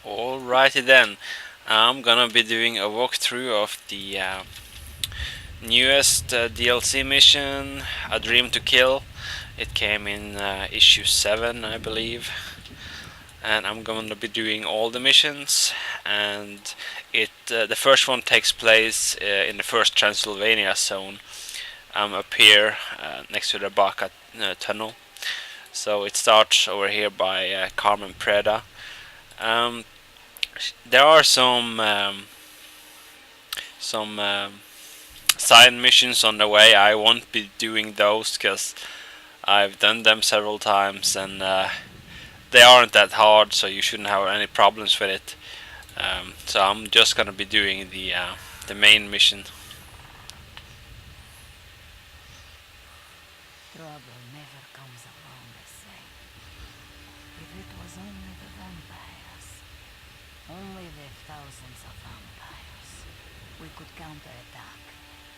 Alrighty then, I'm gonna be doing a walkthrough of the newest DLC mission, A Dream to Kill. It came in issue 7, I believe, and I'm gonna be doing all the missions. And the first one takes place in the first Transylvania zone. I'm up here next to the Baka tunnel. So it starts over here by Carmen Preda. Um, there are some side missions on the way. I won't be doing those because I've done them several times, and they aren't that hard, so you shouldn't have any problems with it. So I'm just gonna be doing the main mission. Trouble never comes along, they say. If it was only the vampires, only the thousands of vampires, we could counterattack,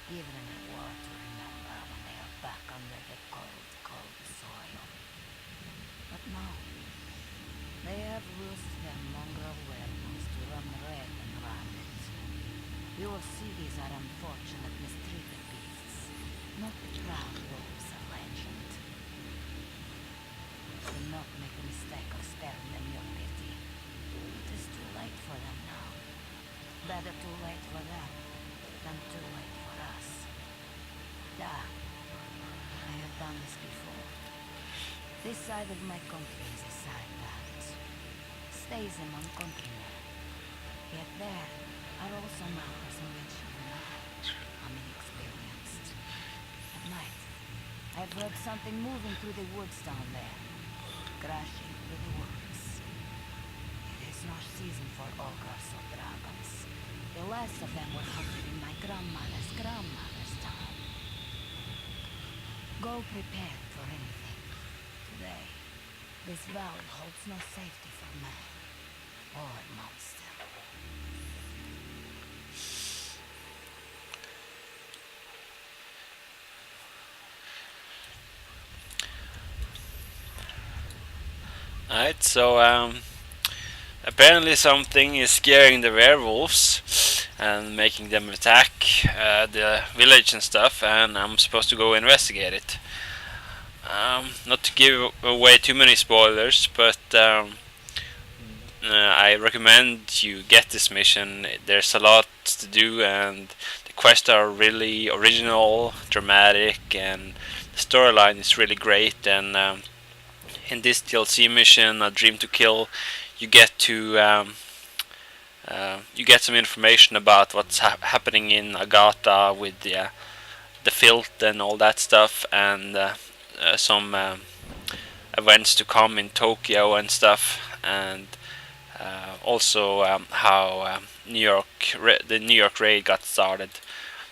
give them a war to remember when they are back under the cold, cold soil. But no, they have loosed their mongrel werewolves to run red and rampant. You will see these are unfortunate, mistreated beasts, not the proud wolves of legend. Do not make the mistake of sparing them your pity. It is too late for them now. Better too late for them than too late for us. I have done this before. This side of my country is a side that stays among countrymen. Yet there are also matters in which you and I am inexperienced. At night, I've heard something moving through the woods down there, crashing through the woods. It is no season for ogres or dragons. The last of them were hunted in my grandmother's time. Go prepared for anything. Today, this valley holds no safety for man or monster. Alright, so apparently something is scaring the werewolves and making them attack the village and stuff, and I'm supposed to go investigate it. Not to give away too many spoilers, but I recommend you get this mission. There's a lot to do, and the quests are really original, dramatic, and the storyline is really great. And in this DLC mission, A Dream to Kill, you get you get some information about what's happening in Agatha with the filth and all that stuff, and some events to come in Tokyo and stuff, and also how the New York raid got started.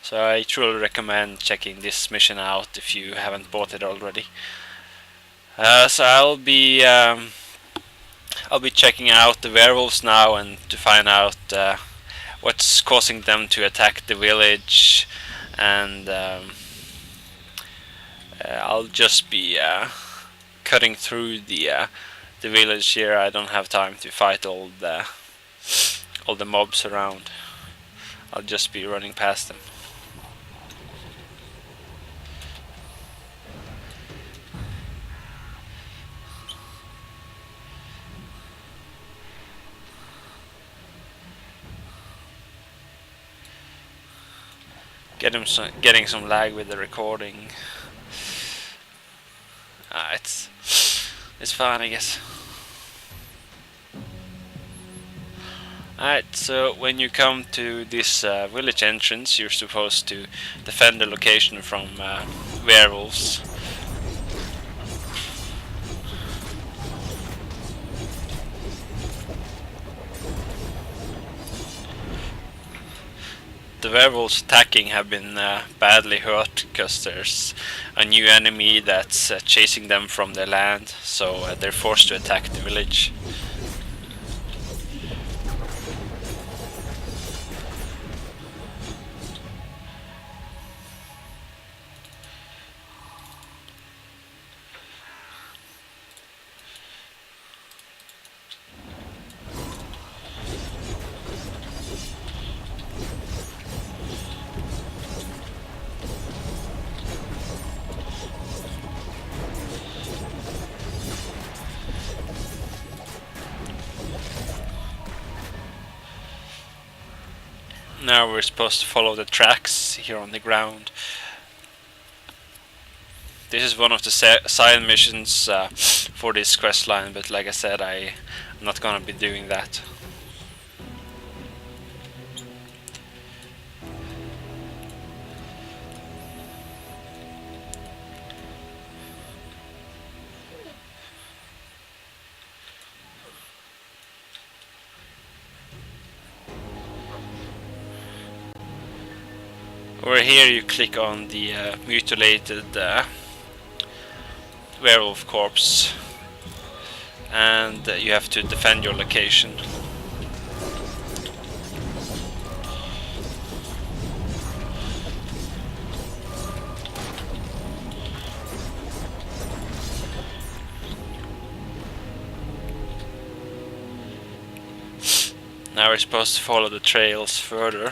So I truly recommend checking this mission out if you haven't bought it already. So I'll be checking out the werewolves now and to find out what's causing them to attack the village, and I'll just be cutting through the village here. I don't have time to fight all the mobs around. I'll just be running past them. Getting some lag with the recording. It's fine, I guess. Alright, so when you come to this village entrance, you're supposed to defend the location from werewolves. The werewolves attacking have been badly hurt because there's a new enemy that's chasing them from their land, so they're forced to attack the village. Now we're supposed to follow the tracks here on the ground. This is one of the side missions for this quest line, but like I said, I'm not gonna be doing that. Over here you click on the mutilated werewolf corpse, and you have to defend your location. Now we're supposed to follow the trails further.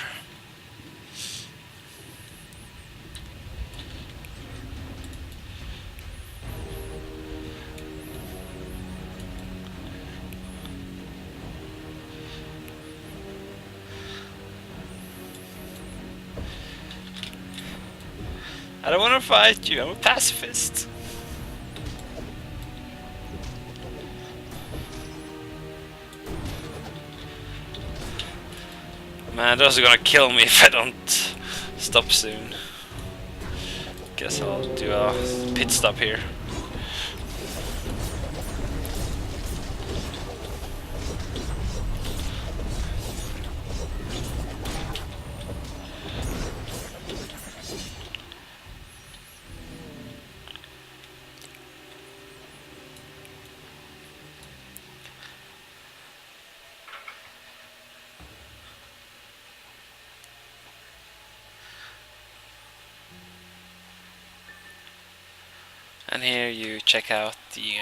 I don't want to fight you, I'm a pacifist. Man, those are gonna kill me if I don't stop soon. Guess I'll do a pit stop here. And here you check out the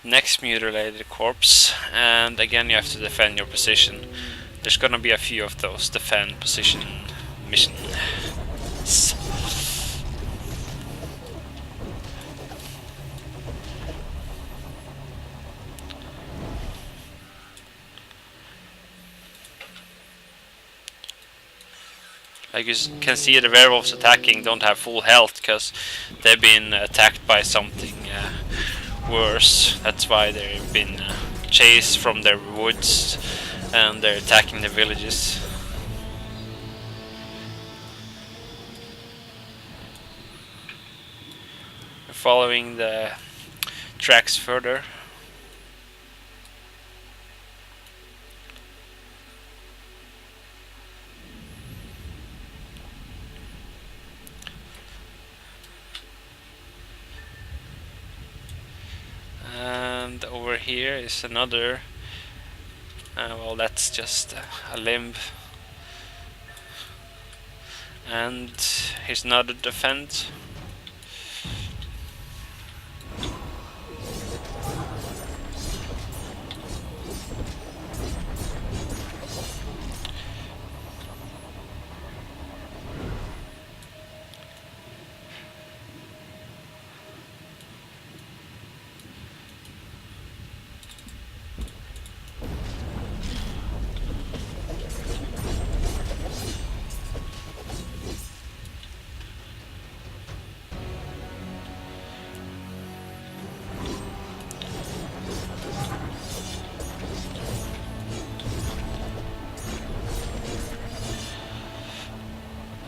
next mutilated corpse, and again you have to defend your position. There's gonna be a few of those defend position missions. Like you can see, the werewolves attacking don't have full health because they've been attacked by something worse. That's why they've been chased from their woods and they're attacking the villages. We're following the tracks further. And over here is another, well, that's just a limb. And here's another defend.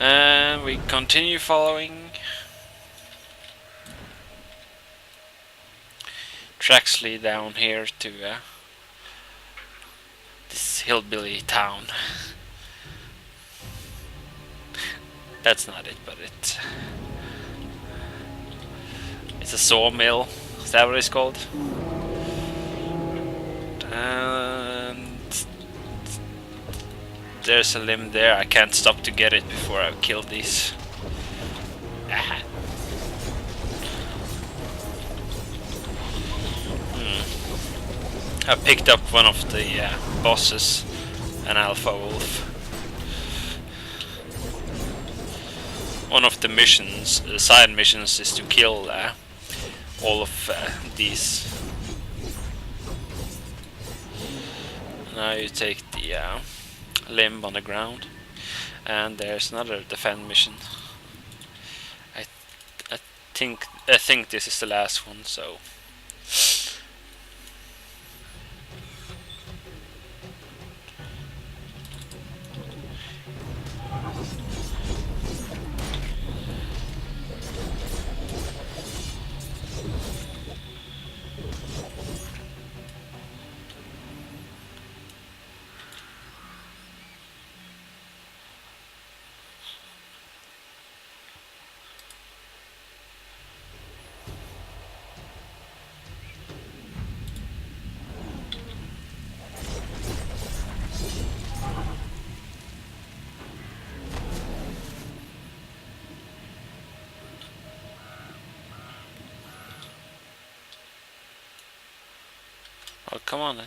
And we continue following. Tracks lead down here to this hillbilly town. That's not it, but it's a sawmill. Is that what it's called? And there's a limb there. I can't stop to get it before I've killed these. Ah. I picked up one of the bosses, an alpha wolf. One of the missions, side missions, is to kill all of these. Now you take the limb on the ground. And there's another defend mission. I I think this is the last one, so oh, come on then.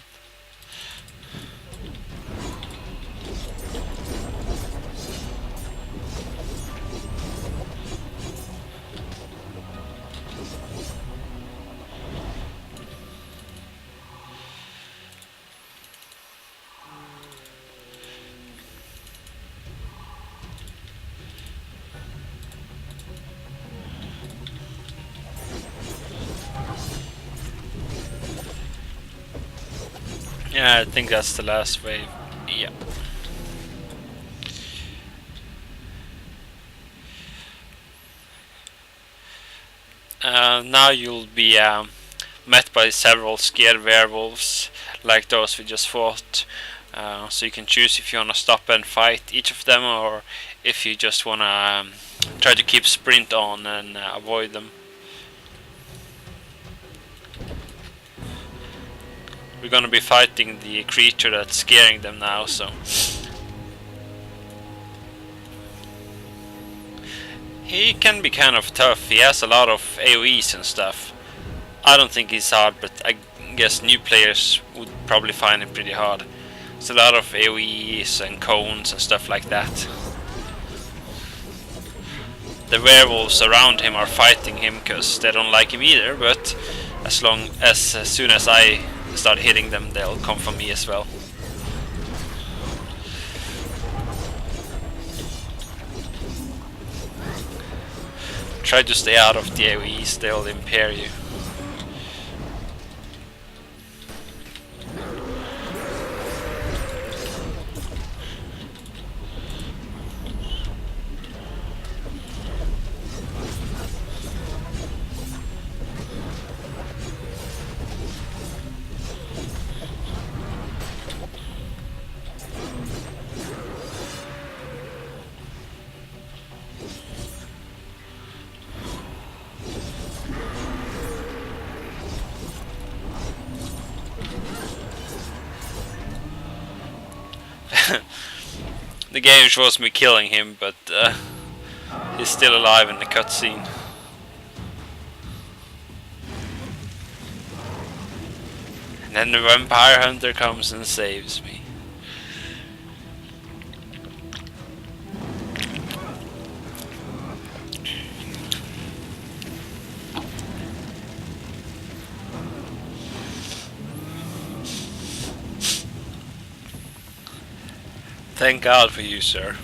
Yeah, I think that's the last wave. Yeah. Now you'll be met by several scared werewolves, like those we just fought. So you can choose if you want to stop and fight each of them, or if you just want to try to keep sprint on and avoid them. We're gonna be fighting the creature that's scaring them now, so he can be kind of tough. He has a lot of AoEs and stuff. I don't think he's hard, but I guess new players would probably find him pretty hard. There's a lot of AoEs and cones and stuff like that. The werewolves around him are fighting him because they don't like him either, but as soon as I start hitting them, they'll come for me as well. Try to stay out of the AoEs, they'll impair you. The game shows me killing him, but he's still alive in the cutscene. And then the vampire hunter comes and saves me. Thank God for you, sir.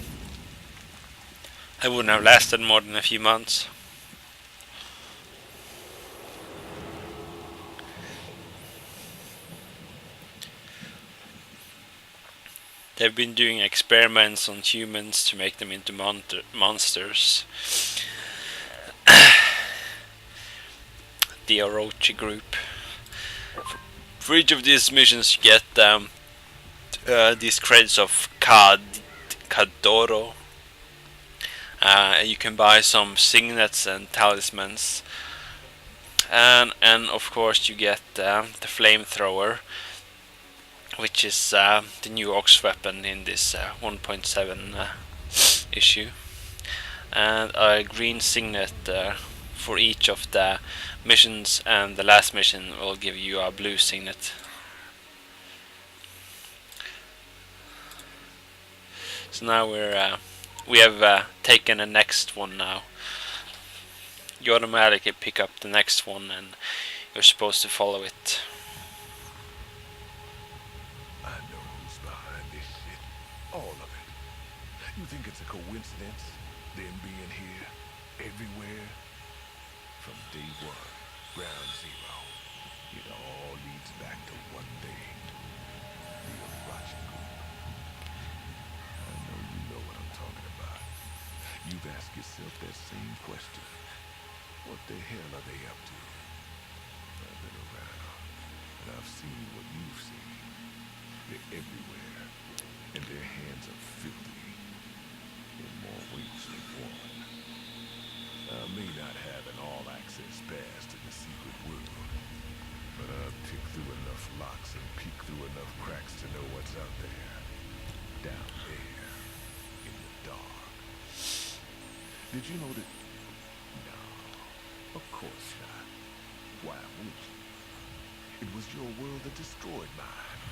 I wouldn't have lasted more than a few months. They've been doing experiments on humans to make them into monsters. The Orochi group. For each of these missions you get these credits of Kadoro. You can buy some signets and talismans, and of course you get the flamethrower, which is the new Ox weapon in this 1.7 issue, and a green signet for each of the missions, and the last mission will give you a blue signet. So now we have taken the next one now. You automatically pick up the next one and you're supposed to follow it. I know who's behind this shit. All of it. You think it's a Everywhere, from day one, ground zero, it all leads back to one thing. The Arachi Group. I know you know what I'm talking about. You've asked yourself that same question. What the hell are they up to? I've been around, and I've seen what you've seen. They're everywhere, and their hands are filthy in more ways than one. I may not have an all-access pass to the secret world, but I've picked through enough locks and peeked through enough cracks to know what's out there. Down there, in the dark. Did you know that? No, of course not. Why would you? It was your world that destroyed mine.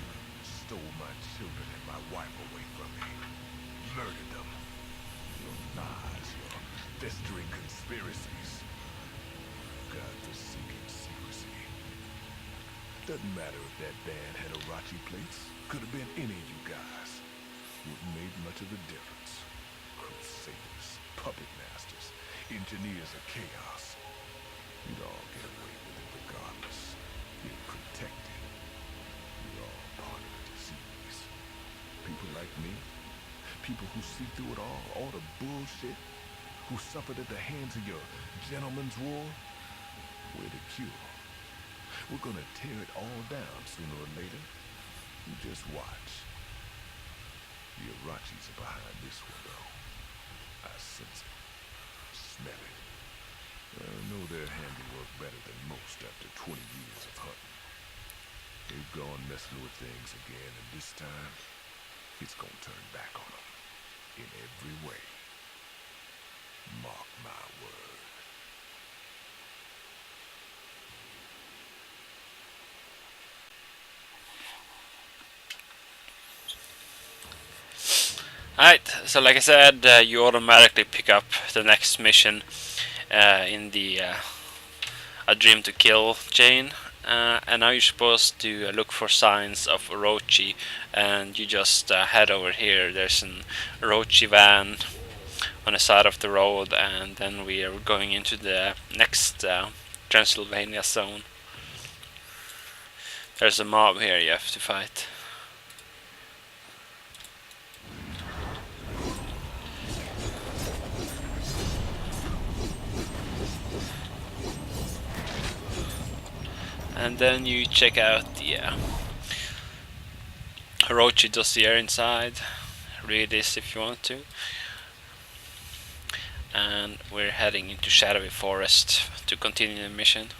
Stole my children and my wife away from me. Murdered them. Your lies, your festering conspiracies. God-forsaken secrecy. Doesn't matter if that band had Arachi plates. Could have been any of you guys. Wouldn't made much of a difference. Crusaders, puppet masters, engineers of chaos. You'd all get away with it regardless. You're protected. You're all part of the disease. People like me, people who see through it all the bullshit, who suffered at the hands of your gentleman's war, we're the cure. We're gonna tear it all down sooner or later. You just watch. The Arachis are behind this one, though. I sense it. Smell it. I know their handiwork better than most after 20 years of hunting. They've gone messing with things again, and this time, it's gonna turn back on them. In every way. Mark my word. Alright, so like I said, you automatically pick up the next mission in the A Dream to Kill chain. And now you're supposed to look for signs of Orochi, and you just head over here. There's an Orochi van on the side of the road, and then we are going into the next Transylvania zone. There's a mob here you have to fight. And then you check out the Orochi dossier inside. Read this if you want to. And we're heading into Shadowy Forest to continue the mission.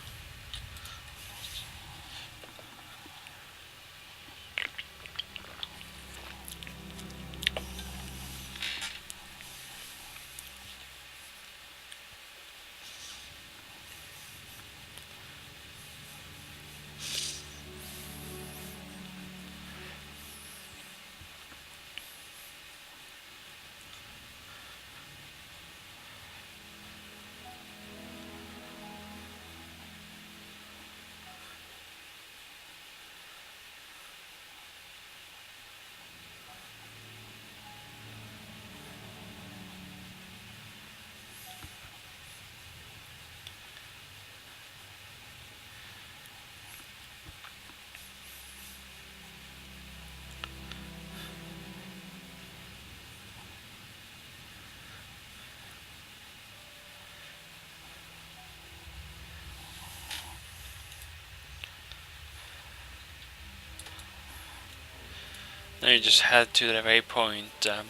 Now you just head to the waypoint.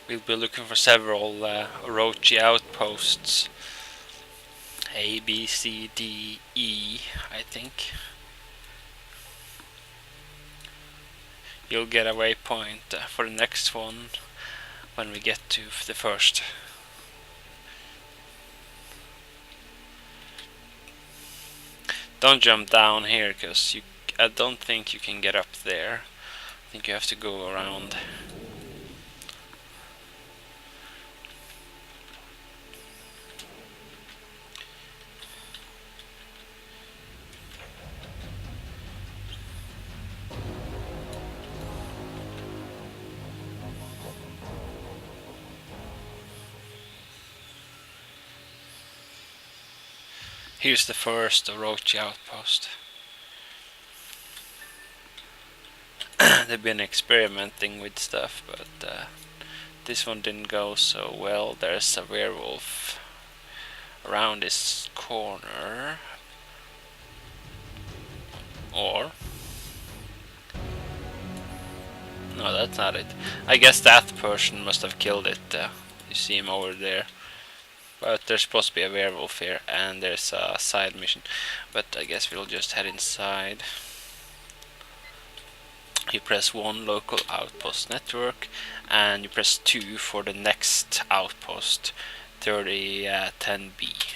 We'll be looking for several Orochi outposts. A, B, C, D, E, I think. You'll get a waypoint for the next one when we get to the first. Don't jump down here, because I don't think you can get up there. I think you have to go around. Here's the first Orochi outpost. They've been experimenting with stuff, but this one didn't go so well. There's a werewolf around this corner. Or... no, that's not it. I guess that person must have killed it. You see him over there. But there's supposed to be a werewolf here, and there's a side mission. But I guess we'll just head inside. You press 1 local outpost network, and you press 2 for the next outpost, 3010B.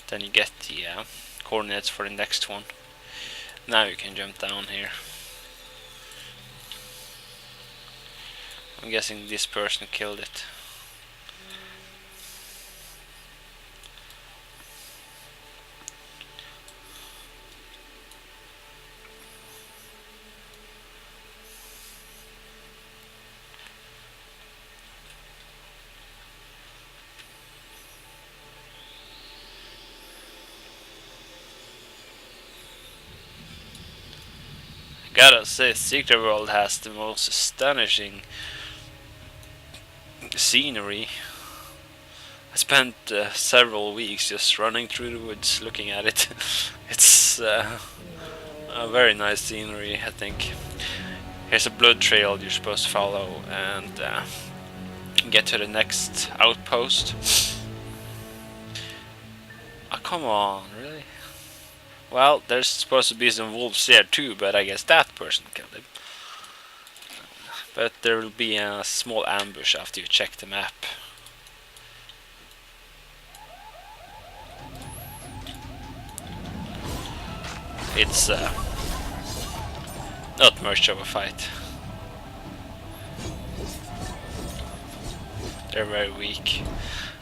Then you get the coordinates for the next one. Now you can jump down here. I'm guessing this person killed it. Gotta say, Secret World has the most astonishing scenery. I spent several weeks just running through the woods looking at it. It's a very nice scenery, I think. Here's a blood trail you're supposed to follow and get to the next outpost. Oh, come on, really? Well, there's supposed to be some wolves there too, but I guess that person killed him. But there will be a small ambush after you check the map. It's not much of a fight. They're very weak.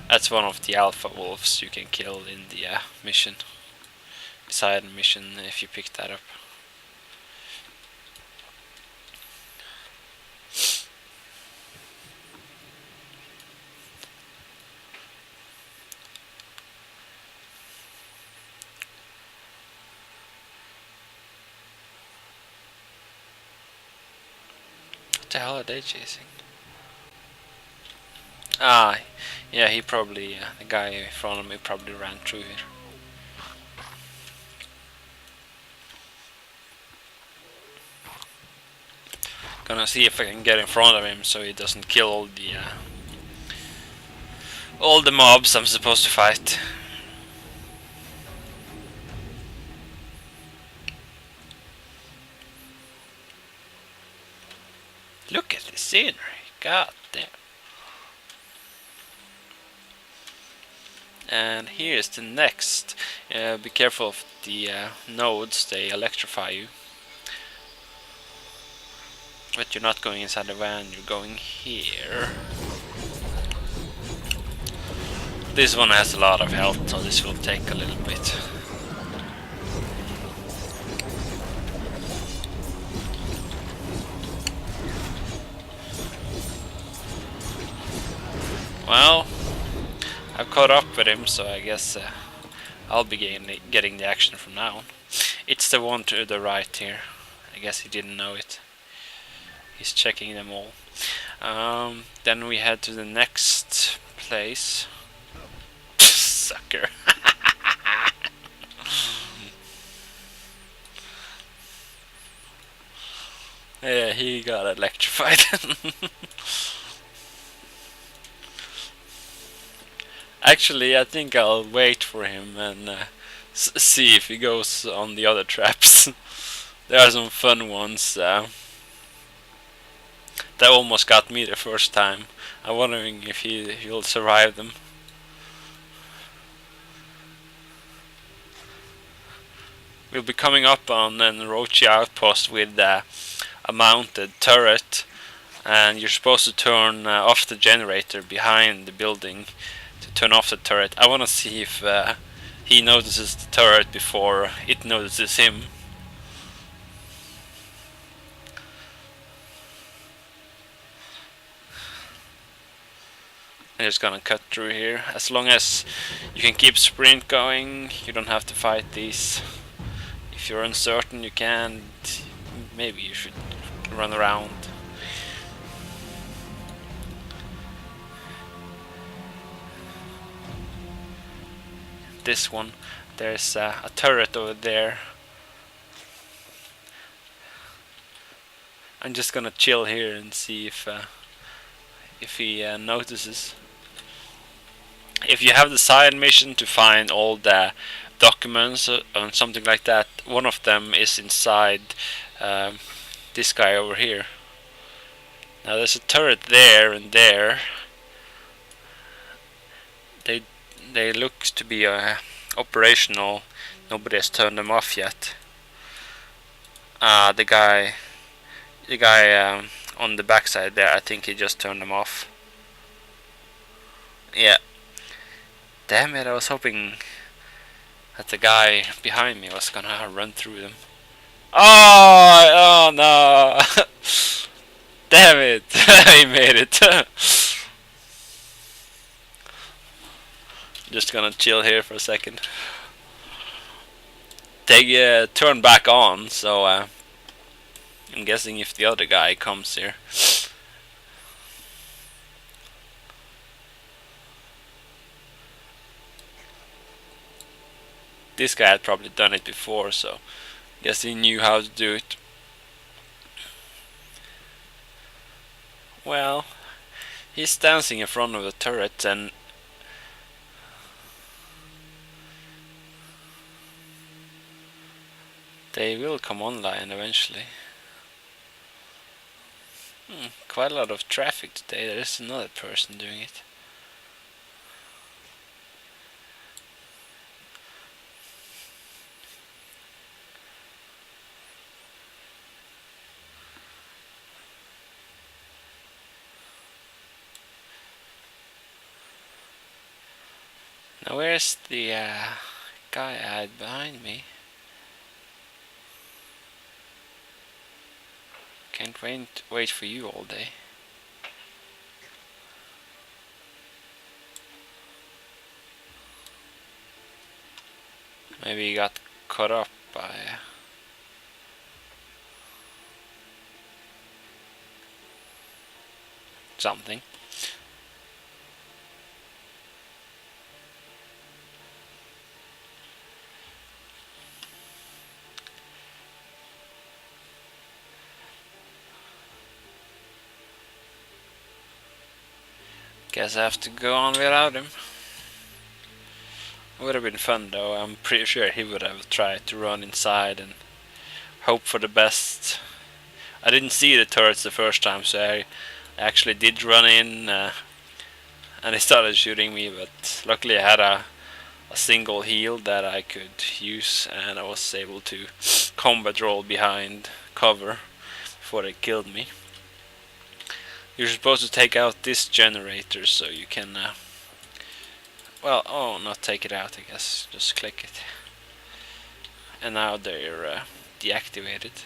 That's one of the alpha wolves you can kill in the mission. Side mission if you pick that up. What the hell are they chasing? Ah, yeah, he probably, the guy in front of me probably ran through here. Gonna see if I can get in front of him so he doesn't kill all the mobs I'm supposed to fight. Look at the scenery, god damn. And here's the next. Be careful of the nodes, they electrify you. But you're not going inside the van, you're going here. This one has a lot of health, so this will take a little bit. Well, I've caught up with him, so I guess I'll be getting the action from now on. It's the one to the right here. I guess he didn't know it. He's checking them all. Then we head to the next place. Sucker. Yeah, he got electrified. Actually, I think I'll wait for him and see if he goes on the other traps. There are some fun ones. That almost got me the first time. I'm wondering if he'll survive them. We'll be coming up on an Orochi outpost with a mounted turret, and you're supposed to turn off the generator behind the building to turn off the turret. I want to see if he notices the turret before it notices him. I'm just gonna cut through here. As long as you can keep sprint going, you don't have to fight these. If you're uncertain, you can. Maybe you should run around. This one, there's a turret over there. I'm just gonna chill here and see if he notices. If you have the side mission to find all the documents and something like that, one of them is inside this guy over here. Now there's a turret there and there. They look to be operational. Nobody has turned them off yet. The guy on the backside there, I think he just turned them off. Yeah. Damn it, I was hoping that the guy behind me was gonna run through them. Oh no! Damn it! He made it. Just gonna chill here for a second. They turn back on, so I'm guessing if the other guy comes here. This guy had probably done it before, so I guess he knew how to do it. Well, he's dancing in front of the turret, and they will come online eventually. Quite a lot of traffic today. There is another person doing it. Now where's the guy I had behind me? Can't wait for you all day. Maybe he got caught up by something. Guess I have to go on without him. It would have been fun though. I'm pretty sure he would have tried to run inside and hope for the best. I didn't see the turrets the first time, so I actually did run in and they started shooting me, but luckily I had a single heal that I could use, and I was able to combat roll behind cover before they killed me. You're supposed to take out this generator so you can well, oh, not take it out, I guess, just click it. And now they're deactivated.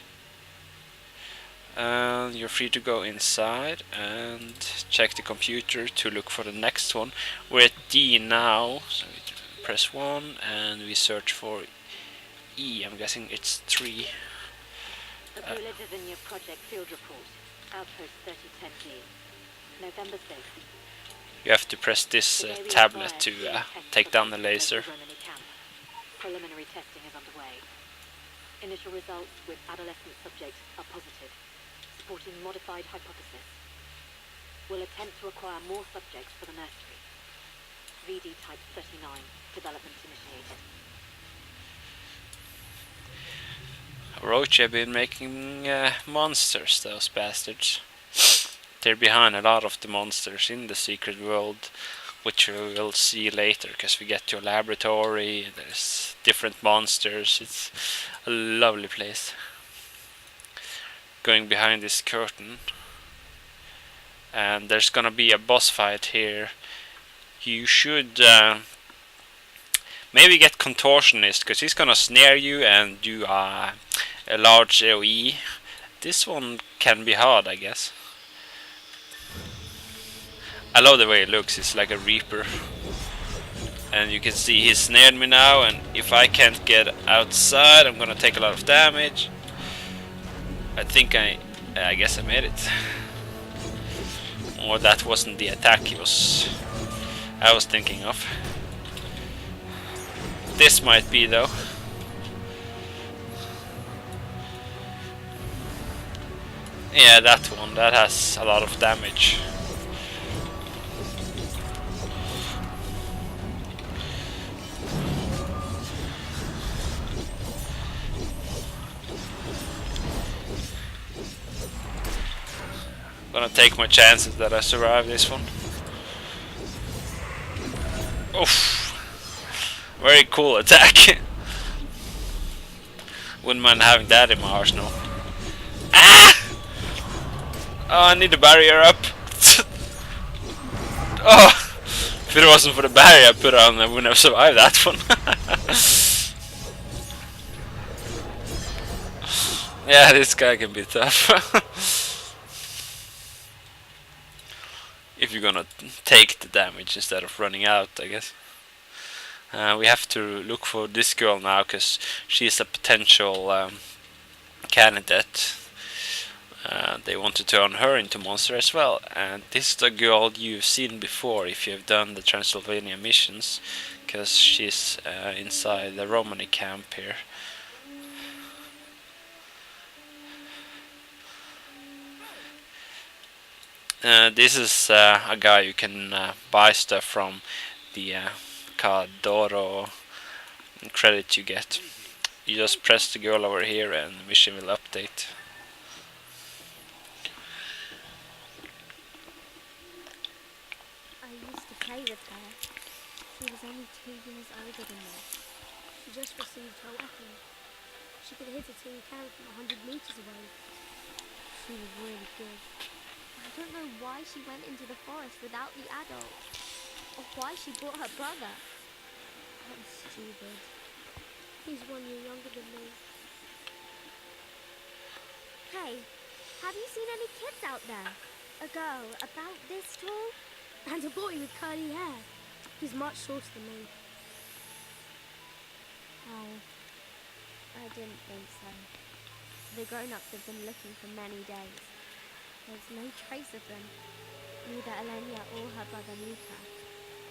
You're free to go inside and check the computer to look for the next one. We're at D now, so we press 1 and we search for E. I'm guessing it's 3. Apula Divinia Project Field Report, Outpost 3010G, November 6th. You have to press this tablet to take down the laser. Preliminary testing is underway. Initial results with adolescent subjects are positive, supporting modified hypothesis. We'll attempt to acquire more subjects for the nursery. VD Type 39, development initiated. Roach have been making monsters, those bastards. They're behind a lot of the monsters in the secret world, which we will see later, because we get to a laboratory, there's different monsters, it's a lovely place. Going behind this curtain, and there's gonna be a boss fight here. You should maybe get Contortionist, because he's gonna snare you and do a large AoE. This one can be hard, I guess. I love the way it looks. It's like a Reaper. And you can see he's snared me now, and if I can't get outside, I'm gonna take a lot of damage. I guess I made it. Or that wasn't the attack I was thinking of. This might be though. Yeah, that one, that has a lot of damage. Gonna take my chances that I survive this one. Oof. Very cool attack. Wouldn't mind having that in my arsenal. Ah! Oh, I need the barrier up. Oh, if it wasn't for the barrier I put on, I wouldn't have survived that one. Yeah, this guy can be tough. If you're gonna take the damage instead of running out, I guess. We have to look for this girl now, because she's a potential candidate. They want to turn her into monster as well, and this is the girl you've seen before if you've done the Transylvania missions, because she's inside the Romani camp here. This is a guy you can buy stuff from, the Cadoro credit you get. You just press the girl over here and the mission will update. I used to play with her. She was only 2 years older than me. She just received her weapon. She could hit a tin can from 100 meters away. She was really good. I don't know why she went into the forest without the adult, or why she brought her brother. I'm stupid. He's 1 year younger than me. Hey, have you seen any kids out there? A girl about this tall? And a boy with curly hair. He's much shorter than me. Oh, I didn't think so. The grown-ups have been looking for many days. There's no trace of them. Neither Elenia or her brother Mika.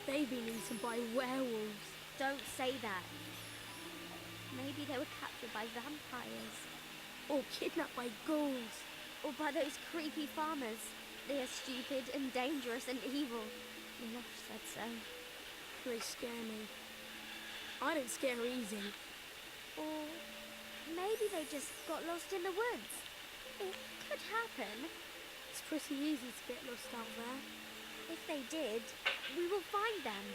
They've been eaten by werewolves. Don't say that. Maybe they were captured by vampires. Or kidnapped by ghouls. Or by those creepy farmers. They are stupid and dangerous and evil. Enough said so. They scare me. I don't scare easy. Or maybe they just got lost in the woods. It could happen. It's pretty easy to get lost out there. If they did, we will find them.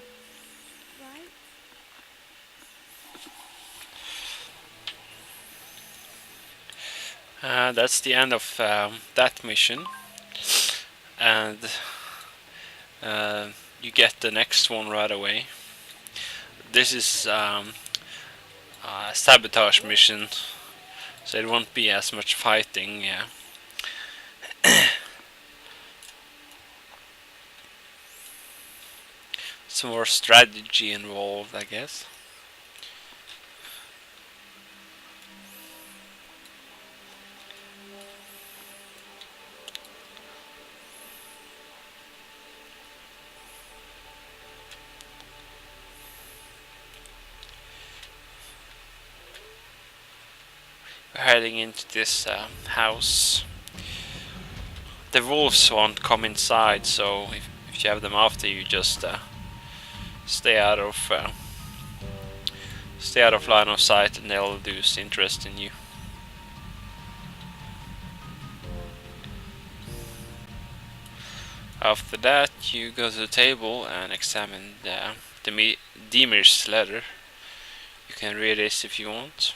Right? That's the end of that mission, and you get the next one right away. This is a sabotage mission, so it won't be as much fighting. Yeah. Some more strategy involved, I guess. We're heading into this house. The wolves won't come inside, so if you have them after you, just stay out of line of sight, and they'll lose interest in you. After that, you go to the table and examine the Demir's letter. You can read this if you want.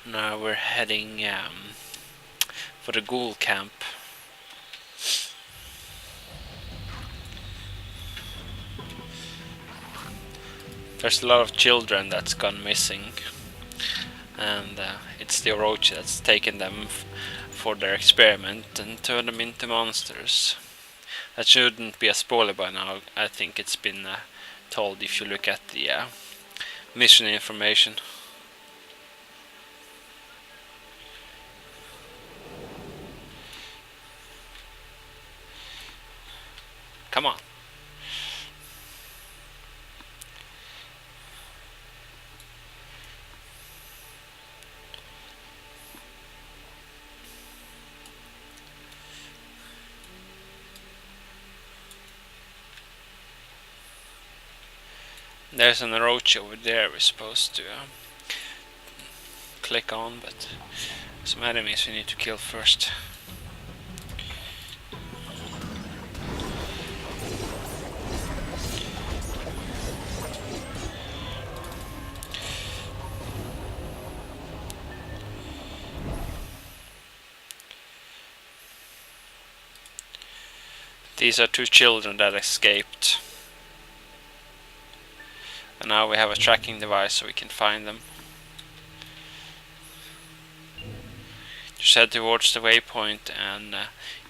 Now we're heading for the ghoul camp. There's a lot of children that's gone missing, and it's the Orochi that's taken them for their experiment and turned them into monsters. That shouldn't be a spoiler by now. I think it's been told if you look at the mission information. Come on. There's an Orochi over there we're supposed to click on, but some enemies we need to kill first. These are two children that escaped. And now we have a tracking device so we can find them. Just head towards the waypoint and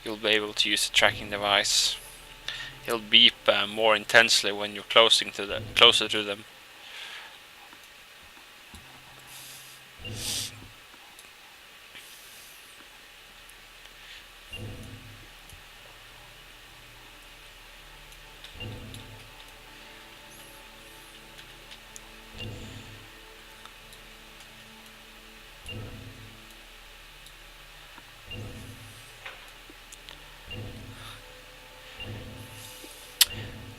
you'll be able to use the tracking device. It'll beep more intensely when you're closer to them.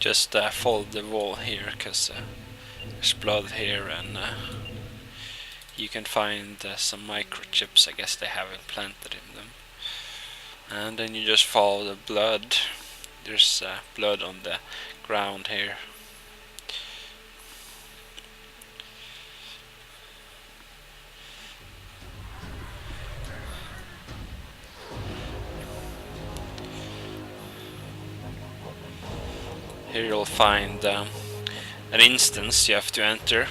Just follow the wall here, because there's blood here, and you can find some microchips. I guess they have implanted in them. And then you just follow the blood. There's blood on the ground here. Here you'll find an instance you have to enter.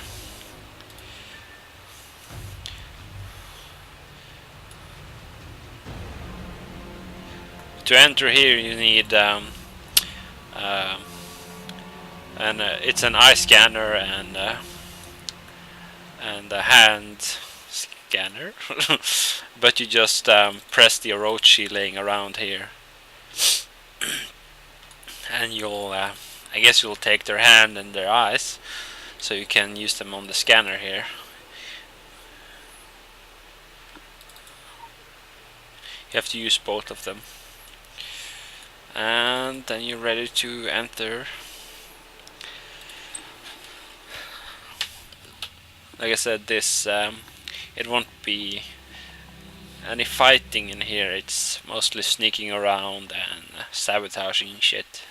To enter here you need it's an eye scanner and a hand scanner. But you just press the Orochi laying around here. And you'll I guess you'll take their hand and their eyes, so you can use them on the scanner here. You have to use both of them. And then you're ready to enter. Like I said, this it won't be any fighting in here. It's mostly sneaking around and sabotaging shit.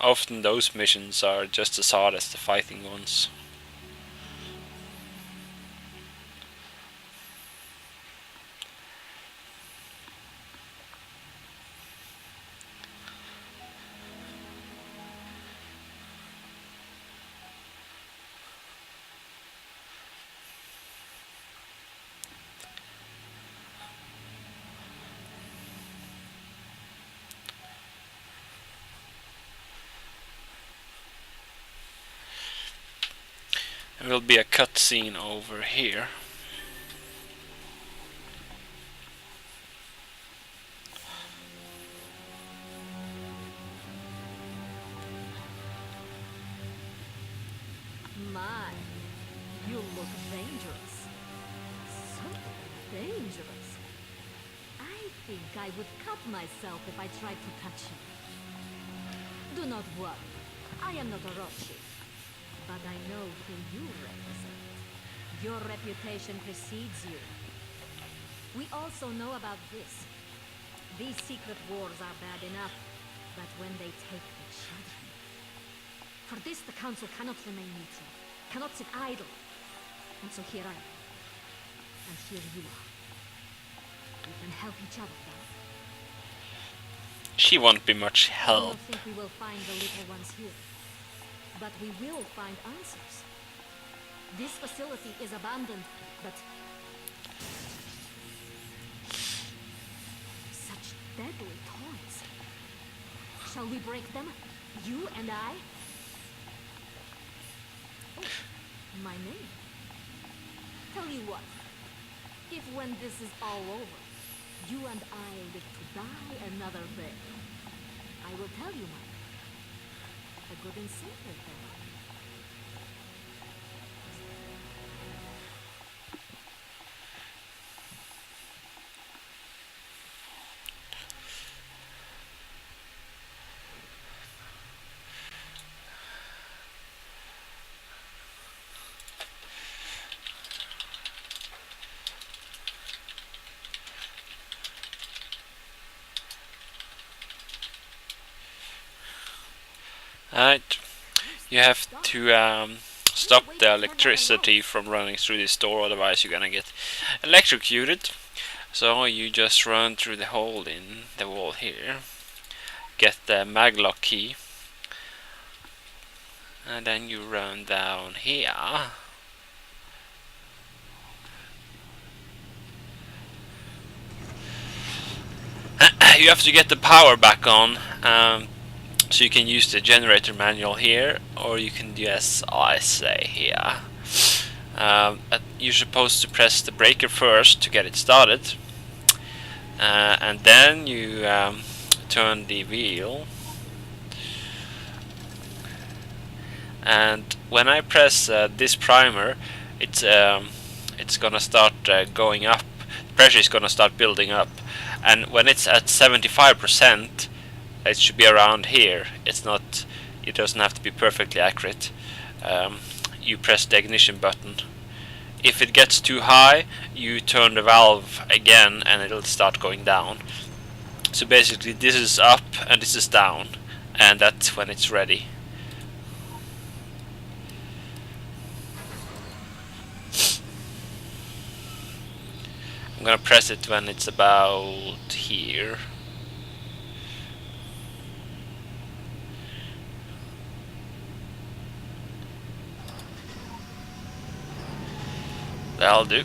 Often those missions are just as hard as the fighting ones. There will be a cutscene over here. My, you look dangerous. So dangerous. I think I would cut myself if I tried to touch you. Do not worry. I am not Orochi. But I know who you represent. Your reputation precedes you. We also know about this. These secret wars are bad enough, but when they take the children... For this, the Council cannot remain neutral, cannot sit idle. And so here I am. And here you are. We can help each other, right? She won't be much I help. don't think we will find the little ones here. But we will find answers. This facility is abandoned, but... such deadly toys. Shall we break them? You and I? Oh, my name. Tell you what. If when this is all over, you and I live to die another day, I will tell you my name. A good and sacred thing. Alright, you have to stop the electricity from running through this door, otherwise you're gonna get electrocuted. So you just run through the hole in the wall here, get the maglock key, and then you run down here. You have to get the power back on, so you can use the generator manual here, or you can do as I say here. You're supposed to press the breaker first to get it started, and then you turn the wheel. And when I press this primer, it's gonna start going up. The pressure is gonna start building up, and when it's at 75%, it should be around here. It's not. It doesn't have to be perfectly accurate. You press the ignition button. If it gets too high, you turn the valve again, and it'll start going down. So basically, this is up and this is down, and that's when it's ready. I'm gonna press it when it's about here. That'll do.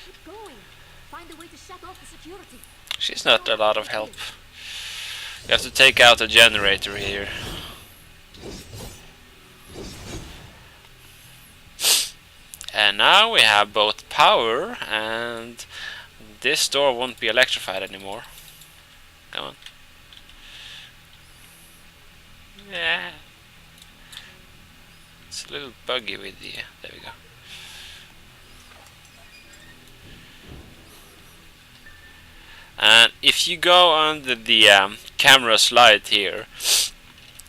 Keep going. Find a way to shut off the security. She's not a lot of help. You have to take out the generator here. And now we have both power, and this door won't be electrified anymore. Come on. Yeah. It's a little buggy with the... There we go. And if you go under the camera slide here,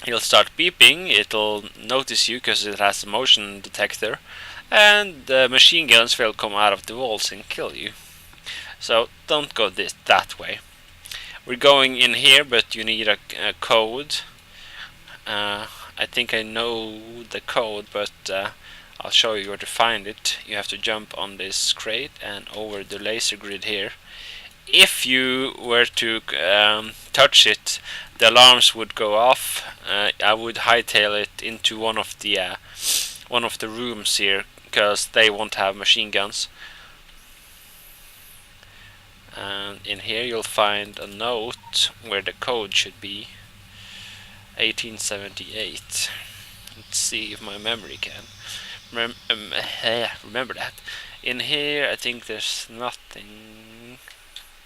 it'll start beeping. It'll notice you because it has a motion detector, and the machine guns will come out of the walls and kill you. So don't go that way. We're going in here, but you need a code. I think I know the code, but I'll show you where to find it. You have to jump on this crate and over the laser grid here. If you were to touch it, the alarms would go off. I would hightail it into one of the rooms here, because they won't have machine guns. And in here you'll find a note where the code should be. 1878. Let's see if my memory can remember that. In here I think there's nothing.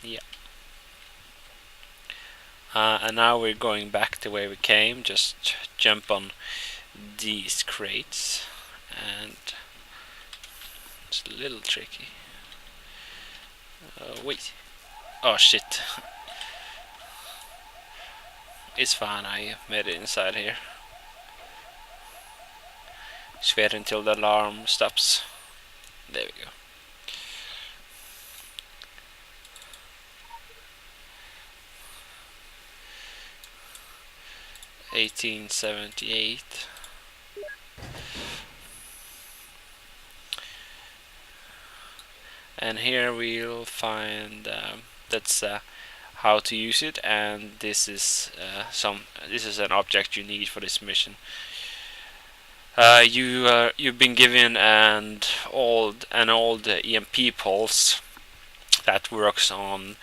Yeah. And now we're going back the way we came. Just jump on these crates, and it's a little tricky. Wait. Oh shit. It's fine, I made it inside here. Just wait until the alarm stops. There we go. $18.78. And here we'll find that's how to use it, and this is an object you need for this mission. You've been given an old EMP pulse that works on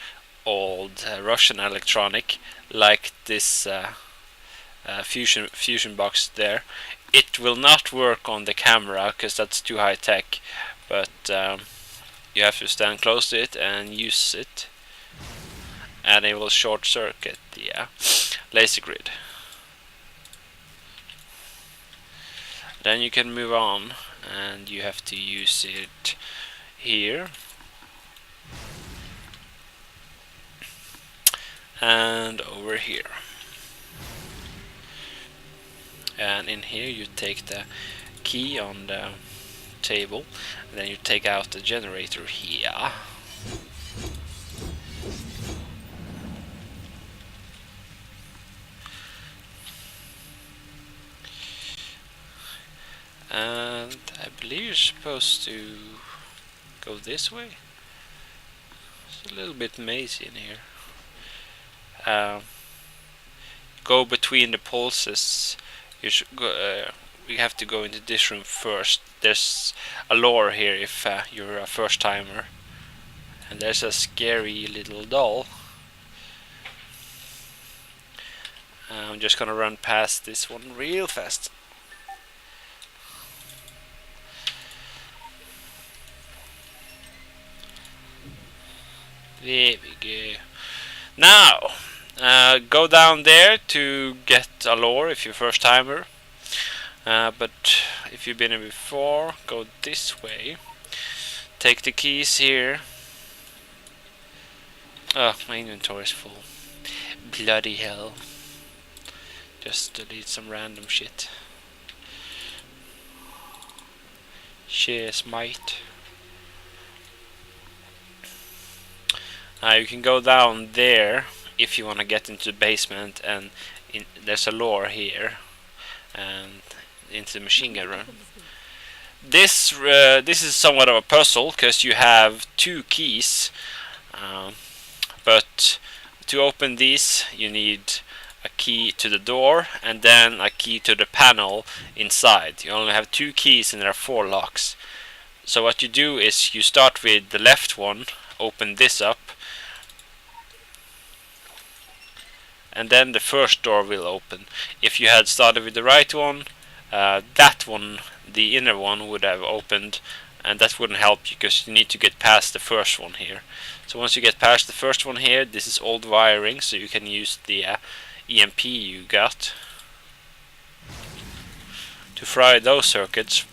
old Russian electronic, like this fusion box there. It will not work on the camera because that's too high tech, but you have to stand close to it and use it, and it will short circuit the laser grid. Then you can move on, and you have to use it here and over here. And in here you take the key on the table, and then you take out the generator here. And I believe you're supposed to go this way. It's a little bit mazy in here. Go between the pulses. You should go. We have to go into this room first. There's a lore here if you're a first timer, and there's a scary little doll. I'm just gonna run past this one real fast. There we go. Now, go down there to get a lore if you're first timer. But if you've been here before, go this way. Take the keys here. Oh, my inventory is full. Bloody hell. Just delete some random shit. Cheers, mate. You can go down there if you want to get into the basement, and there's a lore here, and into the machine gun run. This is somewhat of a puzzle because you have two keys, but to open these you need a key to the door and then a key to the panel inside. You only have two keys and there are 4 locks. So what you do is you start with the left one, open this up, and then the first door will open. If you had started with the right one, that one, the inner one, would have opened, and that wouldn't help you because you need to get past the first one here. So once you get past the first one here, this is old wiring, so you can use the EMP you got to fry those circuits.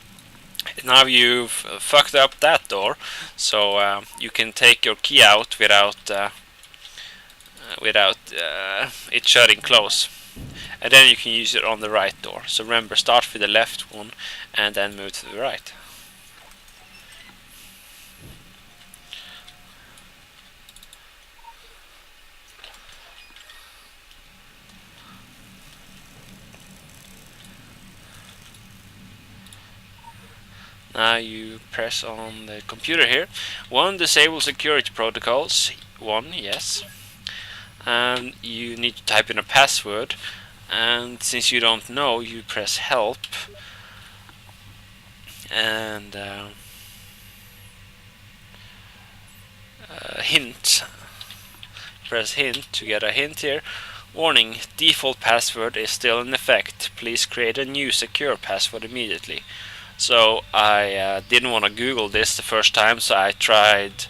Now you've fucked up that door, so you can take your key out without it shutting close, and then you can use it on the right door. So remember, start with the left one and then move to the right. Now you press on the computer here. 1, disable security protocols. 1, yes. And you need to type in a password, and since you don't know, you press help and hint. Press hint to get a hint here. Warning, default password is still in effect. Please create a new secure password immediately. So I didn't want to Google this the first time, so I tried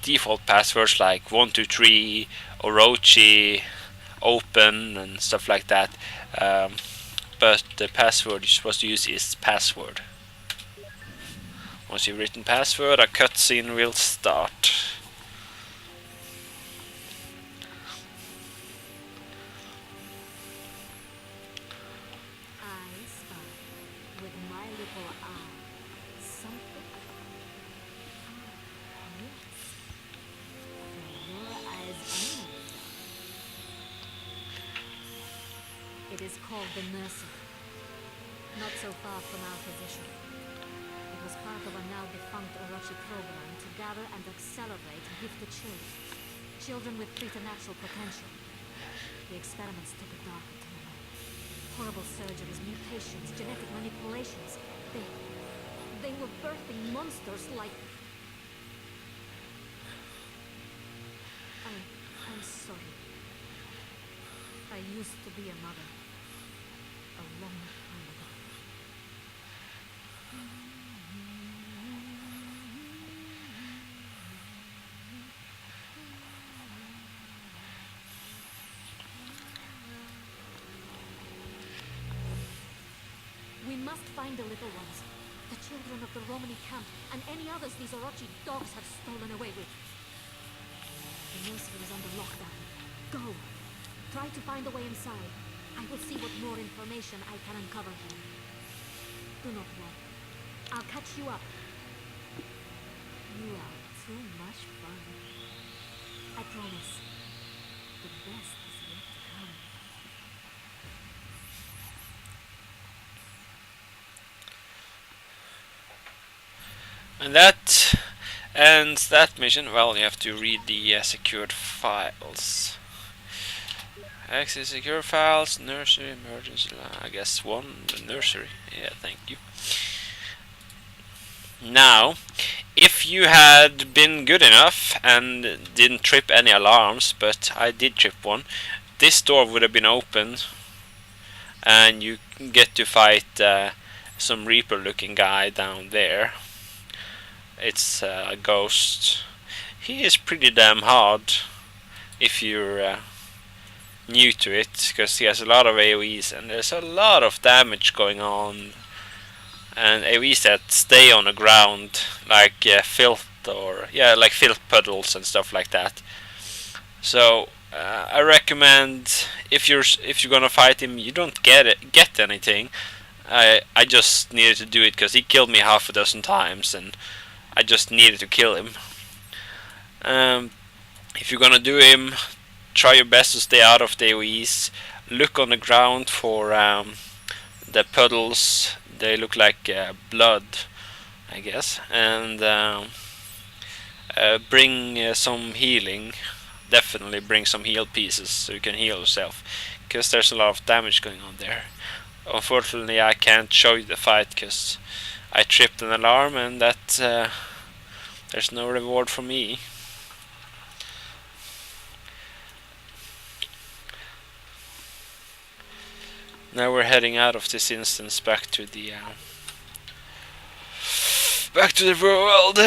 default passwords like 123, Orochi, open, and stuff like that. But the password you're supposed to use is password. Once you've written password, a cutscene will start. I spy with my little eye something. Yes. For your eyes only. It is called the Nursery. Not so far from our position. It was part of a now defunct Orochi program to gather and accelerate gifted children. Children with preternatural potential. The experiments took a darker turn. Horrible surgeries, mutations, genetic manipulations. They were birthing monsters like... I'm sorry. I used to be a mother. A long time ago. We must find the little ones. The children of the Romani camp, and any others these Orochi dogs have stolen away with. The nursery is under lockdown. Go! Try to find a way inside. I will see what more information I can uncover. Do not worry. I'll catch you up. You are too much fun. I promise. The best is yet to come. And that ends that mission. Well, you have to read the secured files. Access secure files, nursery, emergency line. I guess one, the nursery. Yeah, thank you. Now, if you had been good enough and didn't trip any alarms, but I did trip one, this door would have been open, and you get to fight some Reaper-looking guy down there. It's a ghost. He is pretty damn hard if you're new to it, because he has a lot of AoEs and there's a lot of damage going on, and AoEs that stay on the ground like filth, or like filth puddles and stuff like that. So I recommend, if you're gonna fight him, you don't get anything. I just needed to do it because he killed me half a dozen times, and I just needed to kill him. If you're gonna do him, try your best to stay out of the AoEs. Look on the ground for the puddles. They look like blood, I guess. And bring some healing. Definitely bring some heal pieces so you can heal yourself, because there's a lot of damage going on there. Unfortunately, I can't show you the fight because I tripped an alarm, and that there's no reward for me. Now we're heading out of this instance back to the world.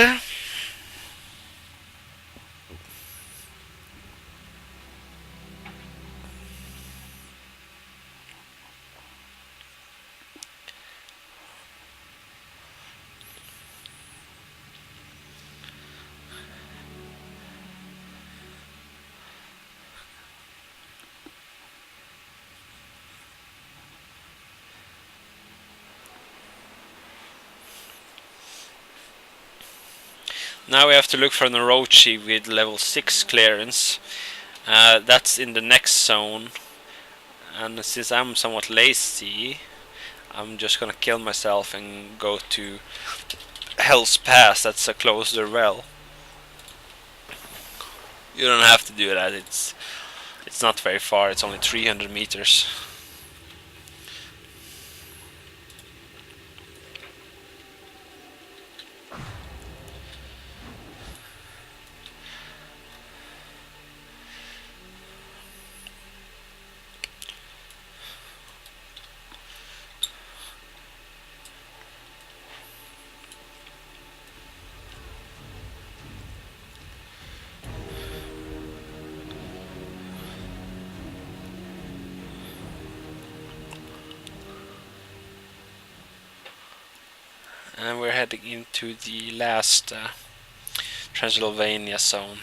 Now we have to look for an Orochi with level 6 clearance. That's in the next zone. And since I'm somewhat lazy, I'm just gonna kill myself and go to Hell's Pass. That's a closer well. You don't have to do that. It's not very far. It's only 300 meters. And we're heading into the last Transylvania zone.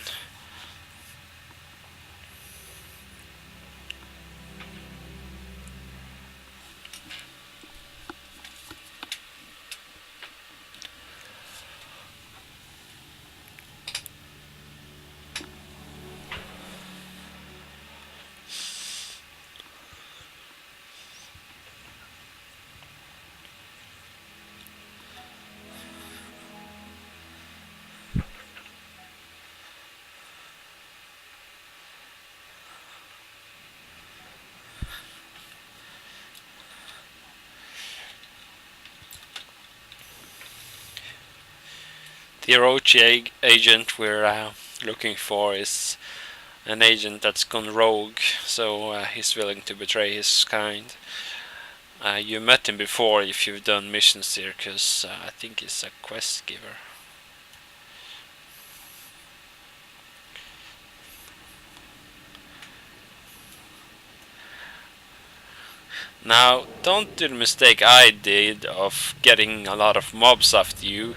The Orochi agent we're looking for is an agent that's gone rogue, so he's willing to betray his kind. You met him before if you've done missions here, because I think he's a quest giver. Now, don't do the mistake I did of getting a lot of mobs after you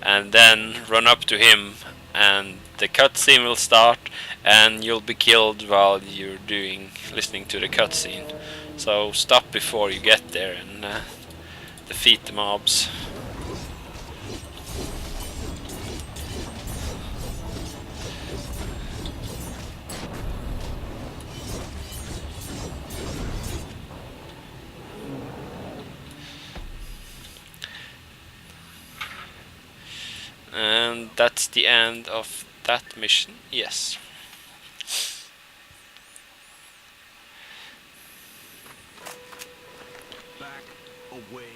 and then run up to him and the cutscene will start and you'll be killed while you're listening to the cutscene. So stop before you get there and defeat the mobs. And that's the end of that mission, yes. Back away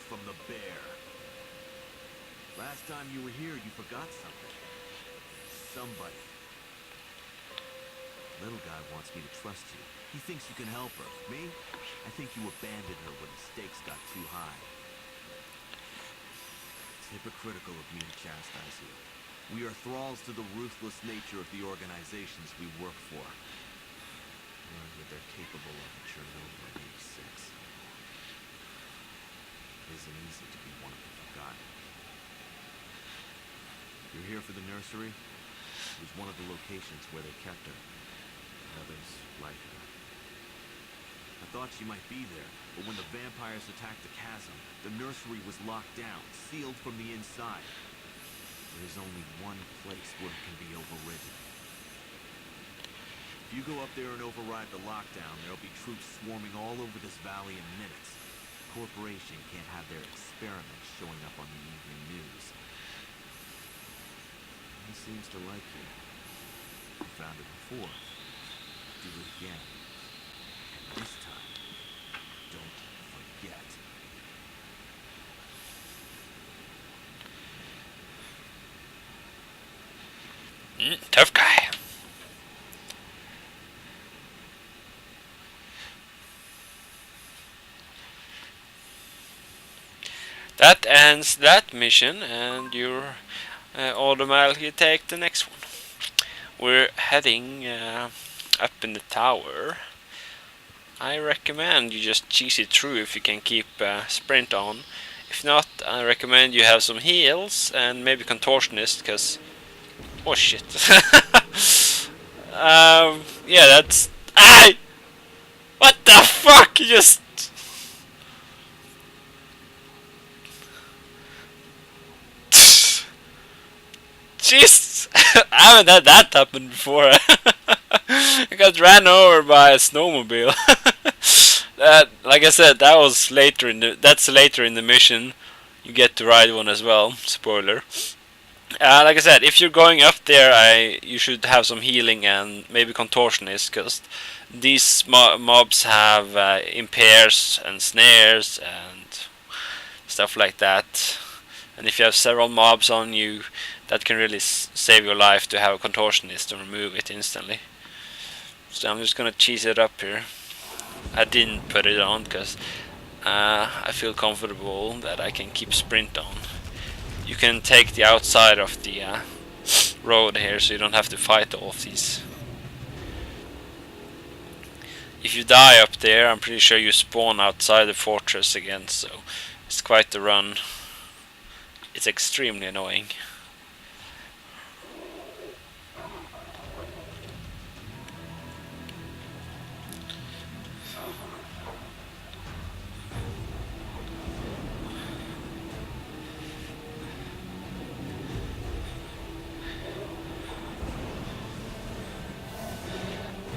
from the bear. Last time you were here, you forgot something. Somebody. Little guy wants me to trust you. He thinks you can help her. Me? I think you abandoned her when the stakes got too high. It's hypocritical of me to chastise you. We are thralls to the ruthless nature of the organizations we work for. Learned what they're capable of at Chernobyl at age 6. It isn't easy to be one of the forgotten. You're here for the nursery? It was one of the locations where they kept her. Others like her. I thought she might be there, but when the vampires attacked the chasm, the nursery was locked down, sealed from the inside. There is only one place where it can be overridden. If you go up there and override the lockdown, there'll be troops swarming all over this valley in minutes. The corporation can't have their experiments showing up on the evening news. He seems to like you. You found it before. Do it again. And this time, don't forget. Tough guy. That ends that mission and you're automatically take the next one. We're heading up in the tower. I recommend you just cheese it through if you can keep sprint on. If not, I recommend you have some heals and maybe contortionist, because oh shit. Yeah, that's what the fuck? You just jeez. I haven't had that happen before. I got ran over by a snowmobile. Like I said, that was later in the mission. You get to ride one as well. Spoiler. Like I said, if you're going up there, you should have some healing and maybe contortionist, because these mobs have impairs and snares and stuff like that. And if you have several mobs on you, that can really save your life to have a contortionist and remove it instantly. So I'm just gonna cheese it up here. I didn't put it on because I feel comfortable that I can keep sprint on. You can take the outside of the road here, so you don't have to fight all of these. If you die up there, I'm pretty sure you spawn outside the fortress again, so it's quite the run. It's extremely annoying.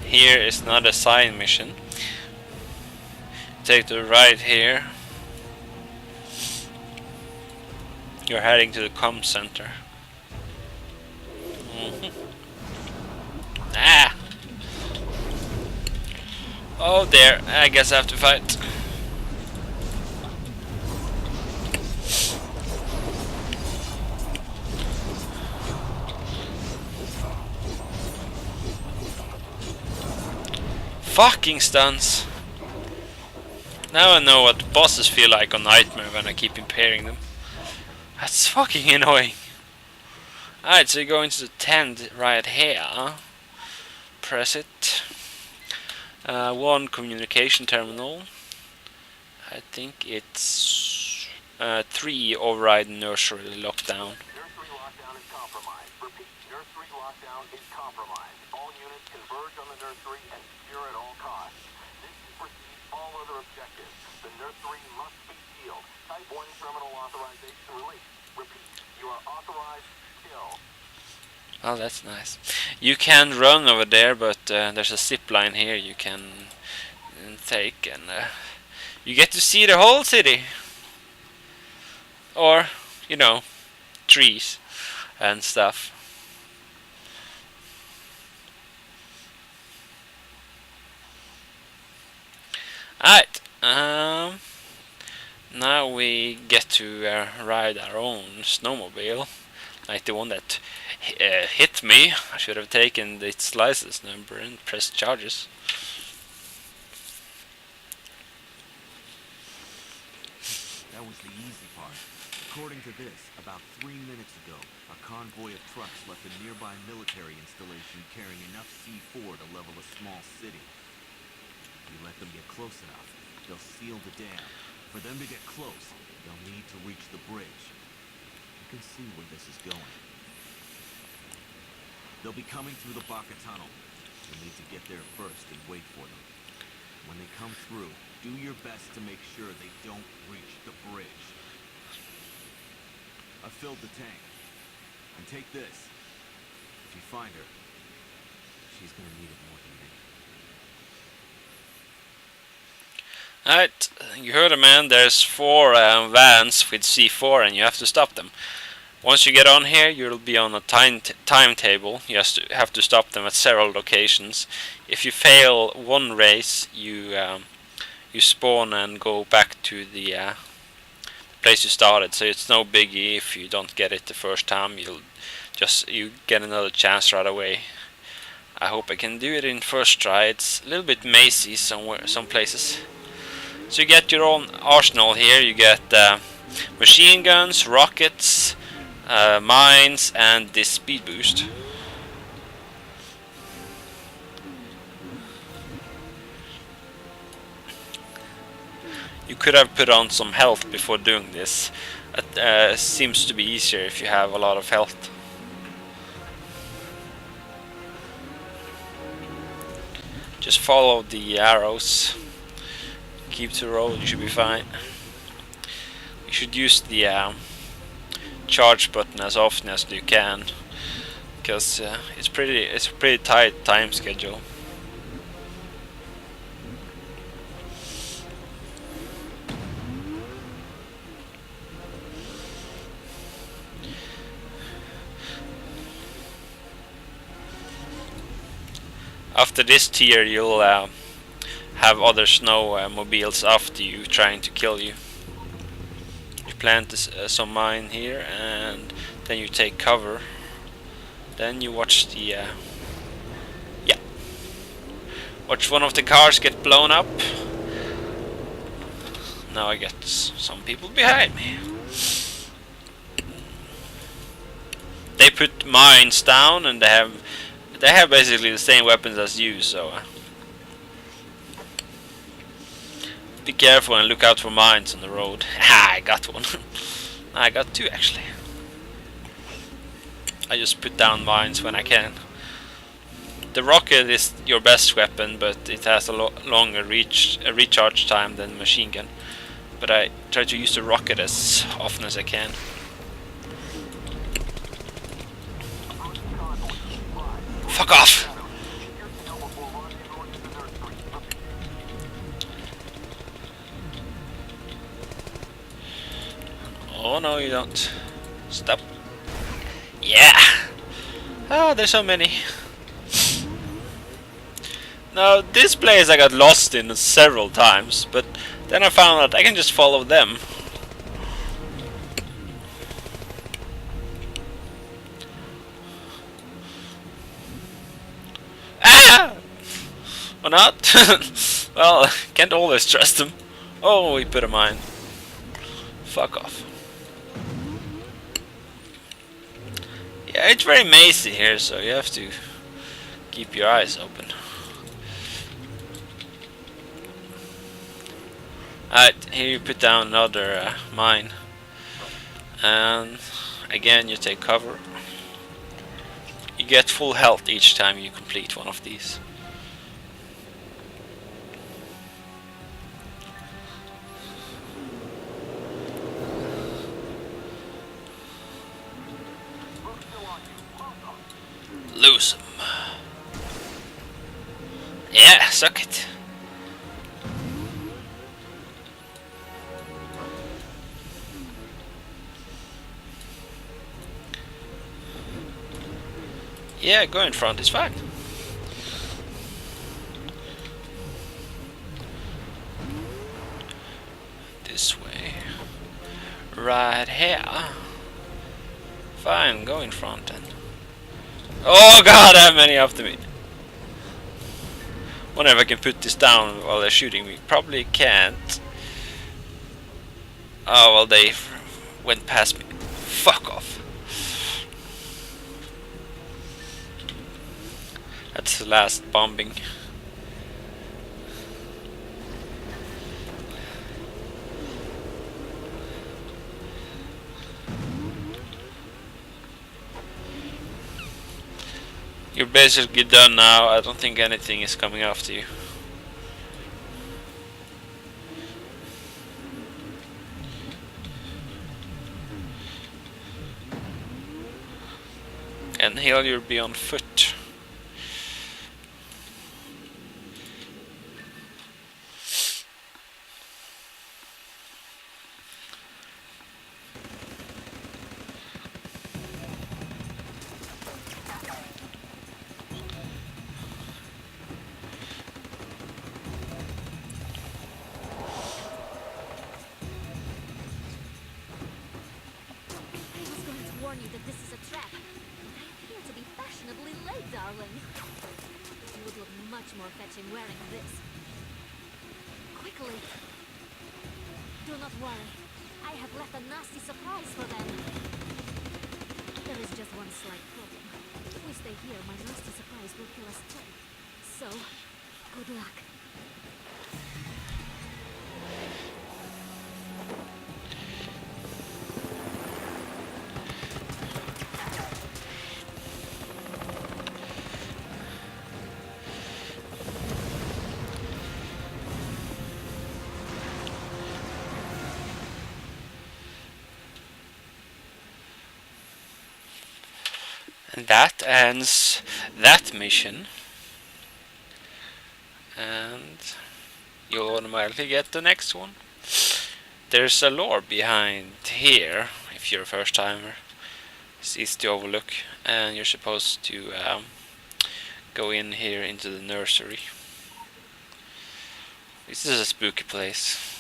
Here is not a side mission. Take the right here. You're heading to the comm center. Ah! Oh there, I guess I have to fight. Fucking stuns. Now I know what bosses feel like on Nightmare when I keep impairing them. That's fucking annoying. Alright, so you go into the tent right here. Press it. One communication terminal. I think it's 3 override nursery lockdown. Nursery lockdown is compromised. Repeat, nursery lockdown is compromised. All units converge on the nursery and secure at all costs. This supersedes all other objectives. The nursery must be sealed. Type 1 terminal authorization release. Repeat, you are authorized to kill. Oh, that's nice. You can run over there, but there's a zip line here you can take, and you get to see the whole city. Or, you know, trees and stuff. Alright, now we get to ride our own snowmobile, like the one that hit me. I should have taken its license number and pressed charges. That was the easy part. According to this, about 3 minutes ago, a convoy of trucks left a nearby military installation carrying enough C4 to level a small city. If you let them get close enough, they'll seal the dam. For them to get close, they'll need to reach the bridge. You can see where this is going. They'll be coming through the Baka Tunnel. You'll need to get there first and wait for them. When they come through, do your best to make sure they don't reach the bridge. I filled the tank. And take this. If you find her, she's gonna need it more than me. Alright, you heard a man. There's 4 vans with C4 and you have to stop them. Once you get on here, you'll be on a timetable. You have to stop them at several locations. If you fail one race, you spawn and go back to the place you started. So it's no biggie if you don't get it the first time. You get another chance right away. I hope I can do it in first try. It's a little bit mazy some places. So you get your own arsenal here. You get machine guns, rockets, mines, and this speed boost. You could have put on some health before doing this. It seems to be easier if you have a lot of health. Just follow the arrows. Keep to the road, you should be fine. You should use the charge button as often as you can, because it's a pretty tight time schedule. After this tier, you'll have other snow mobiles after you trying to kill you. You plant some mine here, and then you take cover. Then you watch the watch one of the cars get blown up. Now I get some people behind me. They put mines down, and they have basically the same weapons as you, so be careful and look out for mines on the road. I got one. I got 2 actually. I just put down mines when I can. The rocket is your best weapon, but it has a longer recharge time than machine gun. But I try to use the rocket as often as I can. Fuck off! Oh no, you don't. Stop. Yeah! Oh, there's so many. Now, this place I got lost in several times, but then I found out I can just follow them. Ah! Or not? Well, can't always trust them. Oh, we put a mine. Fuck off. Yeah, it's very mazy here, so you have to keep your eyes open. Alright, here you put down another mine. And again you take cover. You get full health each time you complete one of these. Lose him. Yeah, suck it. Yeah, go in front is fine. This way. Right here. Fine, go in front then. Oh god, how many after me? Wonder if I can put this down while they're shooting me. Probably can't. Oh, well, they went past me. Fuck off. That's the last bombing. You're basically done now. I don't think anything is coming after you. And here you'll be on foot. I was going to warn you that this is a trap. I appear to be fashionably late, darling. You would look much more fetching wearing this. Quickly. Do not worry. I have left a nasty surprise for them. There is just one slight problem. If we stay here, my nasty surprise will kill us too. So, good luck. And that ends that mission. And you'll automatically get the next one. There's a lore behind here, if you're a first timer. It's easy to overlook, and you're supposed to go in here into the nursery. This is a spooky place.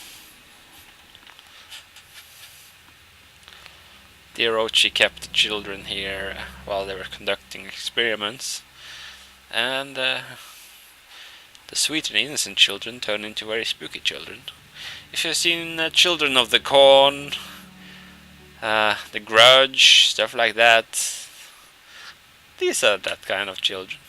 The Orochi kept the children here while they were conducting experiments, and the sweet and innocent children turned into very spooky children. If you've seen Children of the Corn, The Grudge, stuff like that, these are that kind of children.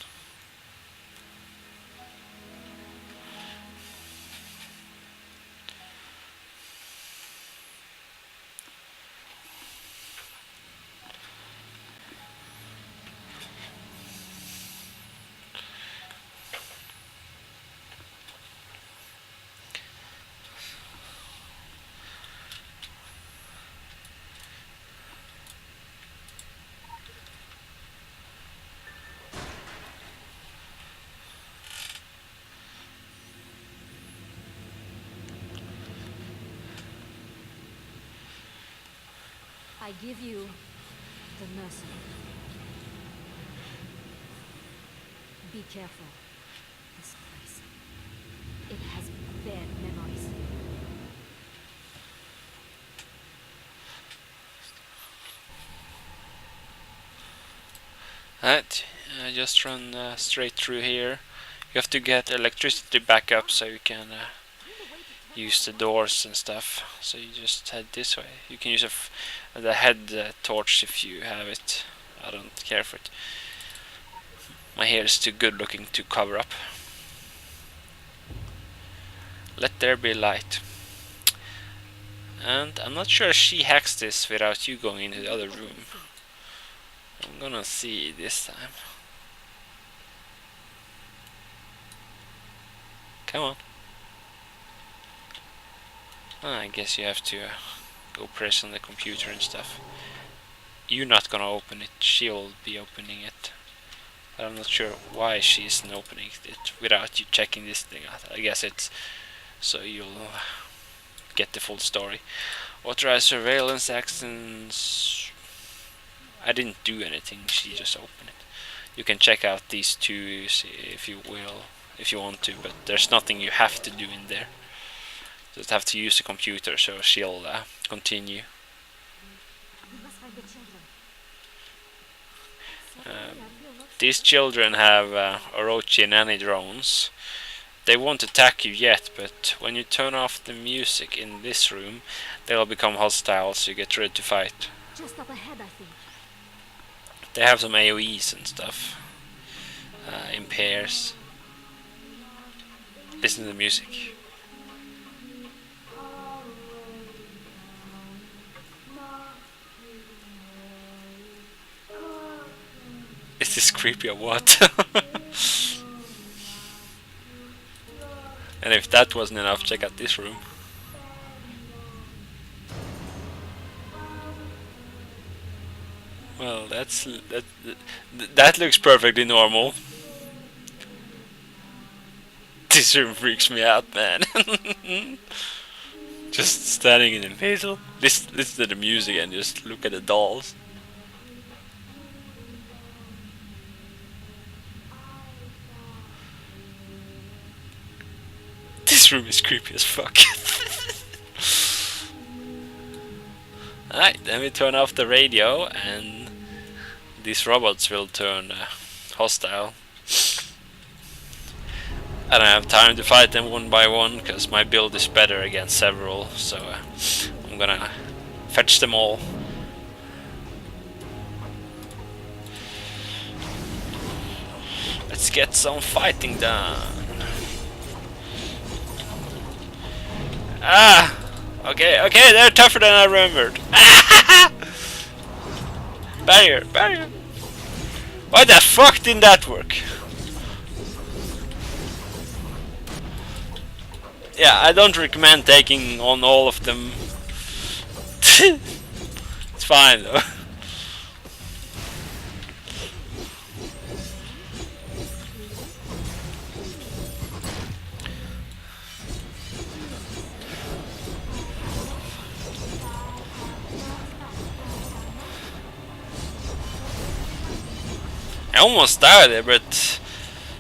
I give you the nursery. Be careful. This place. It has bad memories. Alright, just run straight through here. You have to get electricity back up so you can use the doors and stuff. So you just head this way. You can use the head torch if you have it. I don't care for it. My hair is too good looking to cover up. Let there be light. And I'm not sure she hacks this without you going into the other room. I'm gonna see this time. Come on. I guess you have to go press on the computer and stuff. You're not gonna open it, she'll be opening it. But I'm not sure why she isn't opening it without you checking this thing out. I guess it's so you'll get the full story. Authorize surveillance actions. I didn't do anything, she just opened it. You can check out these two if you will, if you want to, but there's nothing you have to do in there. You just have to use the computer, so she'll continue. We must find the children. These children have Orochi and Annie drones. They won't attack you yet, but when you turn off the music in this room, they'll become hostile, so you get ready to fight. Just up ahead, I think. They have some AoEs and stuff in pairs. Listen to the music. Is this creepy or what? And if that wasn't enough, check out this room. Well, that looks perfectly normal. This room freaks me out, man. Just standing in the middle, listen to the music and just look at the dolls. This room is creepy as fuck. Alright, then we turn off the radio and these robots will turn hostile. I don't have time to fight them one by one because my build is better against several, so I'm gonna fetch them all. Let's get some fighting done. Ah! Okay, they're tougher than I remembered. Barrier. Why the fuck didn't that work? Yeah, I don't recommend taking on all of them. It's fine though. I almost died there, but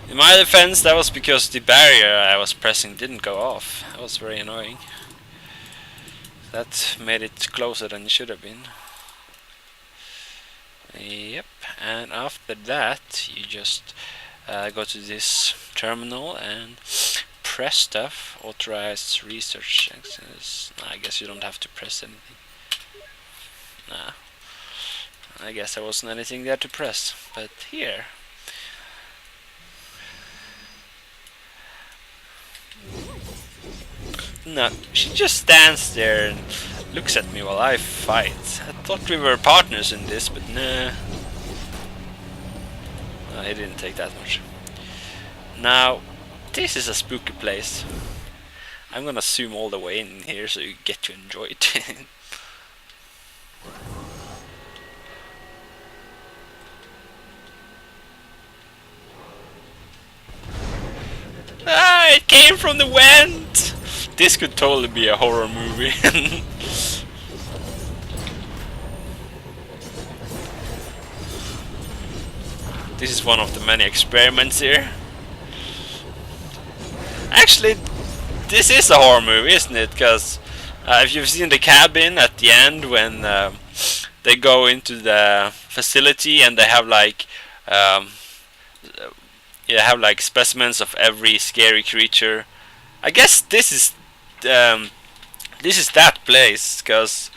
in my defense that was because the barrier I was pressing didn't go off. That was very annoying. That made it closer than it should have been. Yep, and after that you just go to this terminal and press stuff. Authorize research access. I guess you don't have to press anything. Nah. I guess there wasn't anything there to press, but here. No, she just stands there and looks at me while I fight. I thought we were partners in this, but nah. No, it didn't take that much. Now, this is a spooky place. I'm gonna zoom all the way in here so you get to enjoy it. Ah, it came from the vent! This could totally be a horror movie. This is one of the many experiments here. Actually, this is a horror movie, isn't it? Because if you've seen the cabin at the end when they go into the facility and they have like you have like specimens of every scary creature. I guess this is that place, because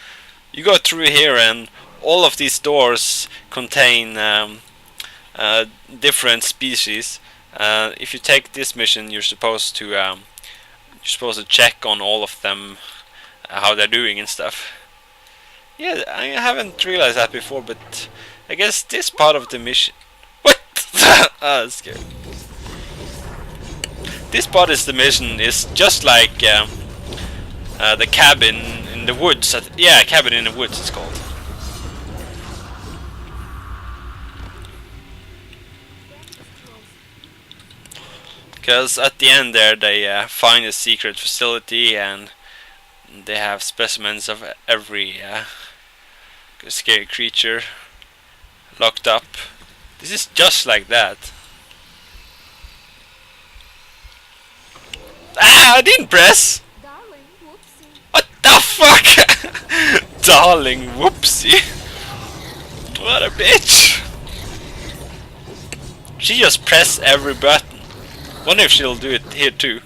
you go through here and all of these doors contain different species. If you take this mission, you're supposed to check on all of them, how they're doing and stuff. Yeah, I haven't realized that before, but I guess this part of the mission. What? That's scary. This part of the mission is just like the cabin in the woods. Yeah, cabin in the woods it's called. Because at the end there they find a secret facility and they have specimens of every scary creature locked up. This is just like that. Ah, I didn't press! Darling, whoopsie. What the fuck? Darling, whoopsie. What a bitch. She just pressed every button. Wonder if she'll do it here too.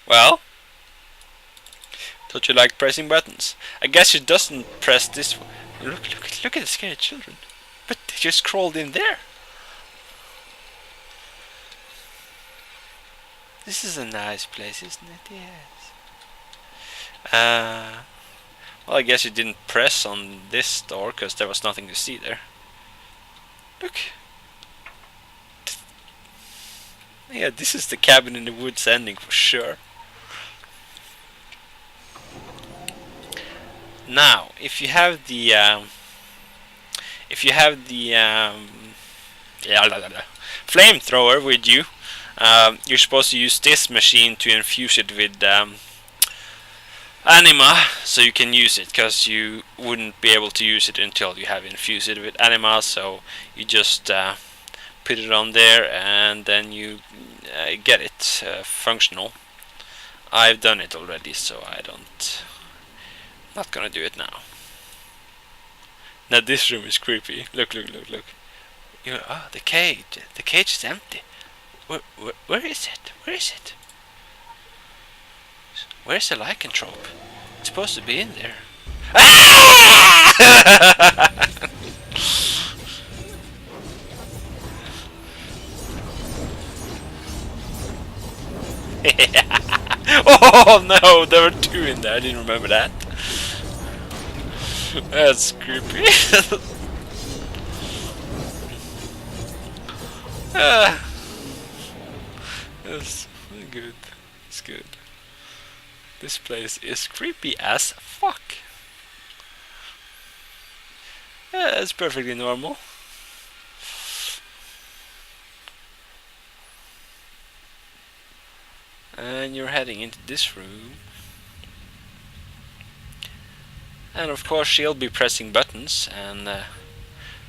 Well, don't you like pressing buttons? I guess she doesn't press this one. Look at the scared children. But they just crawled in there. This is a nice place, isn't it? Yes. Well, I guess you didn't press on this door because there was nothing to see there. Look. Yeah, this is the cabin in the woods ending for sure. Now, if you have the flamethrower with you, you're supposed to use this machine to infuse it with anima, so you can use it, because you wouldn't be able to use it until you have infused it with anima. So you just put it on there and then you get it functional. I've done it already, so not gonna do it now. Now this room is creepy. Look. You know, the cage. The cage is empty. Where is it? Where is it? Where's the lycanthrope? It's supposed to be in there. Ah! Oh no, there were two in there. I didn't remember that. That's creepy. That's good. It's good. This place is creepy as fuck. Yeah, it's perfectly normal. And you're heading into this room. And of course she'll be pressing buttons and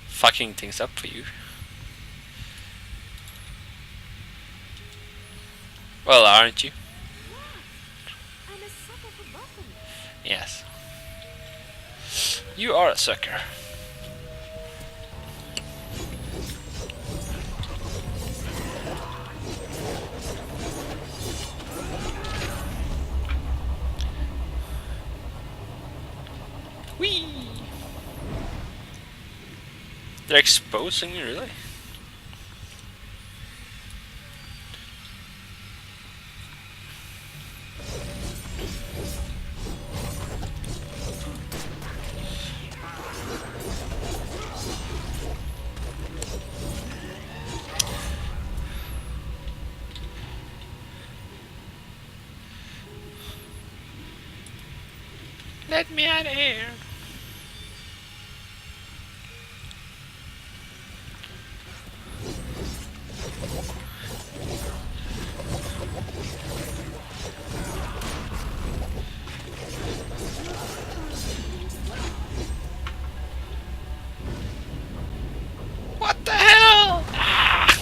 fucking things up for you. Well, aren't you? I'm a sucker for buttons. Yes. You are a sucker. Whee! They're exposing you, really? Let me out of here. What the hell? Ah!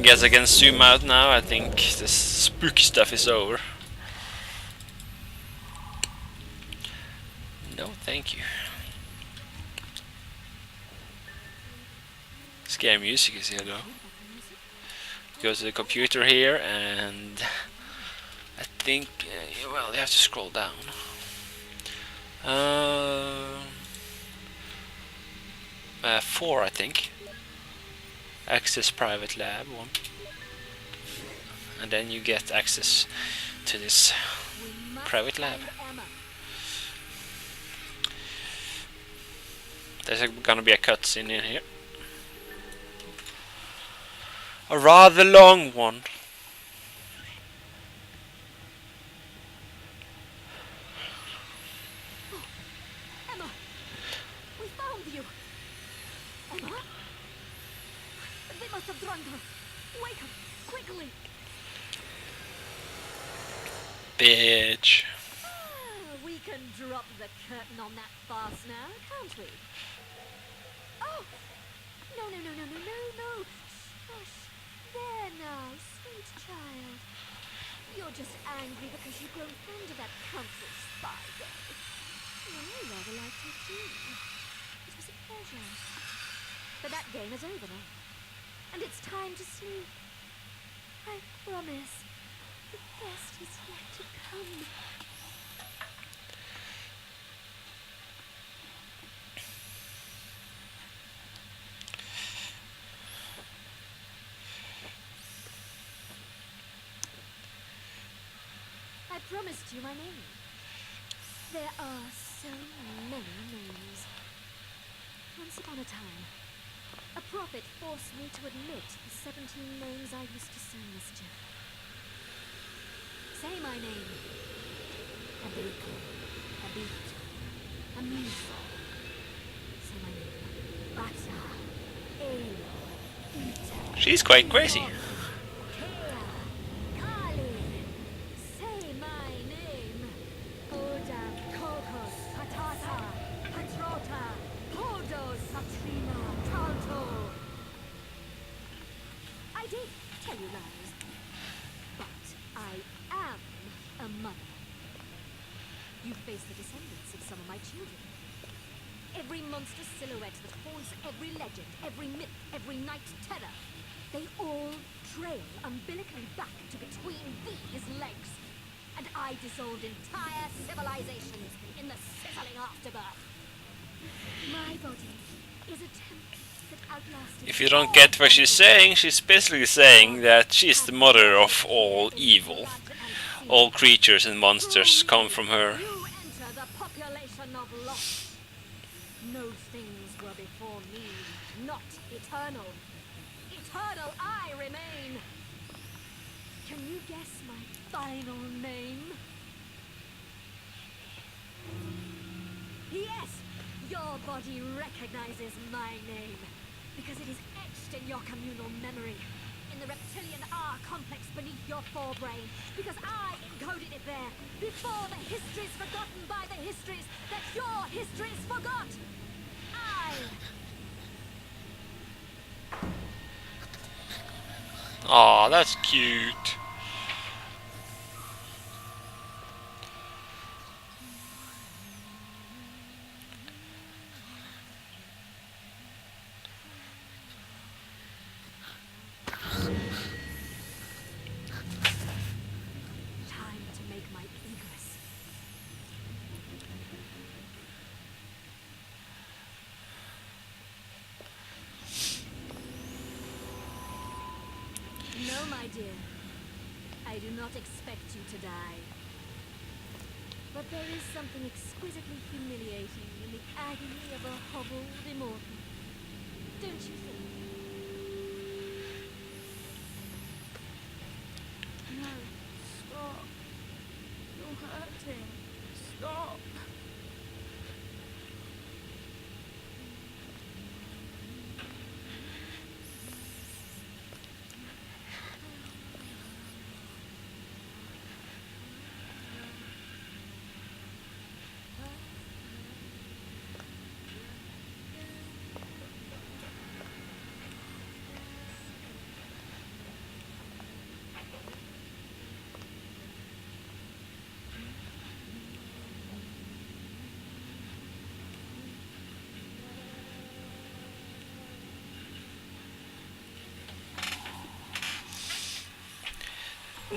guess I can zoom out now. I think this spooky stuff is over. No, thank you. Scary music is here though. Go to the computer here, and I think, well, you have to scroll down. 4, I think. Access private lab 1. And then you get access to this private lab. There's gonna be a cutscene in here. A rather long one. Emma! We found you! Emma? They must have drugged her! Wake up! Quickly! Bitch. We can drop the curtain on that farce now, can't we? Oh! No, no, no, no, no, no, no! Shush! There now, sweet child. You're just angry because you've grown fond of that council spy girl. I rather liked her too. It was a pleasure. But that game is over now. And it's time to sleep. I promise. The best is yet to come. I promised you my name. There are so many names. Once upon a time, a prophet forced me to admit the 17 names I used to sow mischief. Say my name. Enrico, Abito, Amiso. Say my name. Bata, Elo, Ita. She's quite crazy. Kea, Kali. Say my name. Oda, Kokos, Patata, Patrota, Podos, Satrina, Tralto. I did tell you lies, but I am a mother. You face the descendants of some of my children. Every monstrous silhouette that haunts every legend, every myth, every night terror. They all trail umbilically back to between these legs. And I dissolved entire civilizations in the sizzling afterbirth. My body is a tempest that outlasted. If you don't get what she's basically saying that she's the mother of all evil. All creatures and monsters come from her. You enter the population of lost. No things were before me, not eternal. Eternal I remain. Can you guess my final name? Yes, your body recognizes my name because it is etched in your communal memory, in the reptilian R complex beneath your forebrain, because I encoded it there before the histories forgotten by the histories that your histories forgot. I. Aw, that's cute. Time to make my egress. No, my dear. I do not expect you to die. But there is something exquisitely humiliating in the agony of a hobbled immortal. Don't you think? No, stop. You're hurting. Stop.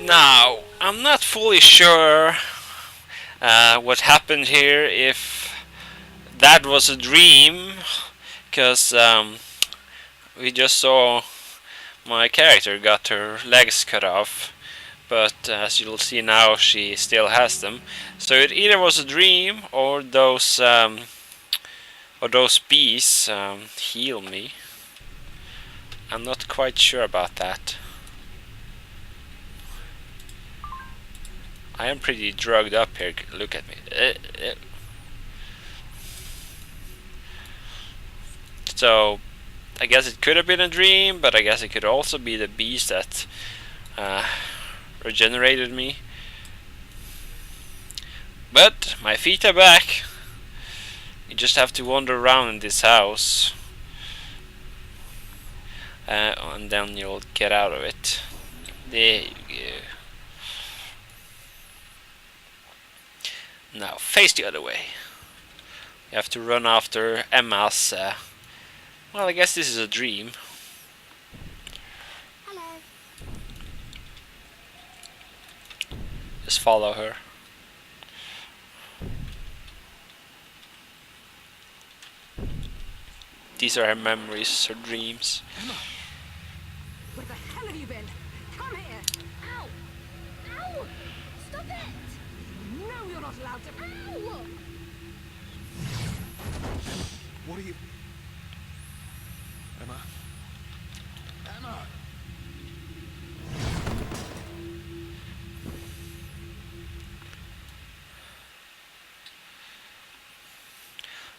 Now, I'm not fully sure what happened here, if that was a dream, because we just saw my character got her legs cut off, but as you'll see now, she still has them. So it either was a dream, or those bees heal me. I'm not quite sure about that. I am pretty drugged up here. Look at me. So I guess it could have been a dream, but I guess it could also be the bees that regenerated me. But my feet are back. You just have to wander around in this house, and then you'll get out of it. There you go. Now face the other way. You have to run after Emma's. Well, I guess this is a dream. Hello. Just follow her. These are her memories, her dreams. Emma! Where the hell have you been? Come here! Ow! Ow! Stop it! No, you're not allowed to. Ow! What are you... Emma? Emma!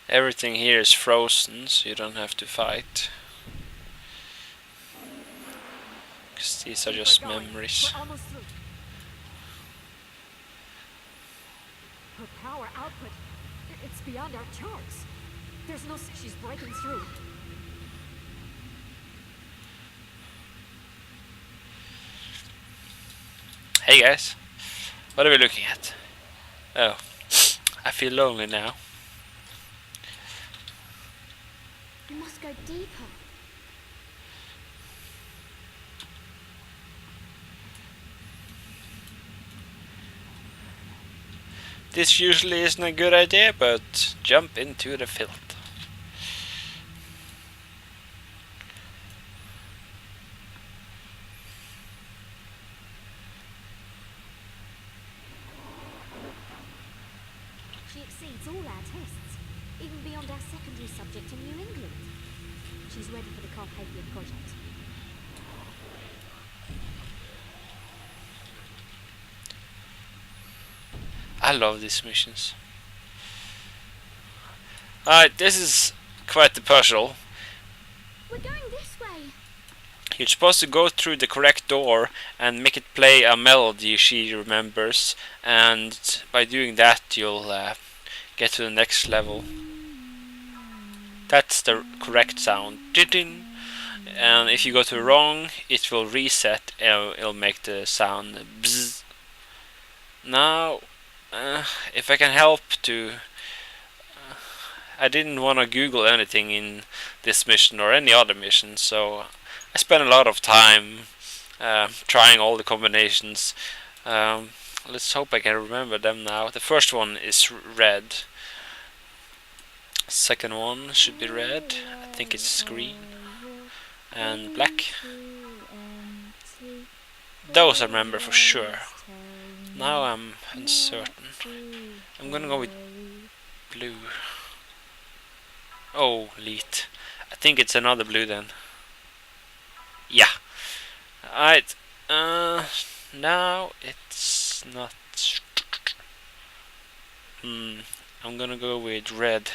Everything here is frozen, so you don't have to fight. Because these are just Keep her going. memories. We're almost through. Her power output, it's beyond our charts. There's no way she's breaking through. Hey guys, what are we looking at? Oh, I feel lonely now. You must go deeper. This usually isn't a good idea, but jump into the filth. She exceeds all our tests, even beyond our secondary subject in New England. She's ready for the Carpathian project. I love these missions. Alright, this is quite the puzzle. We're going this way. You're supposed to go through the correct door and make it play a melody she remembers, and by doing that you'll get to the next level. That's the correct sound. And if you go to the wrong, it will reset and it'll make the sound bzz. Now, if I can help to... I didn't want to Google anything in this mission or any other mission, so I spent a lot of time trying all the combinations. Let's hope I can remember them now. The first one is red. Second one should be red. I think it's green. And black. Those I remember for sure. Now I'm uncertain. I'm gonna go with blue. Oh, leet. I think it's another blue then. Yeah. Alright. Now it's not. I'm gonna go with red.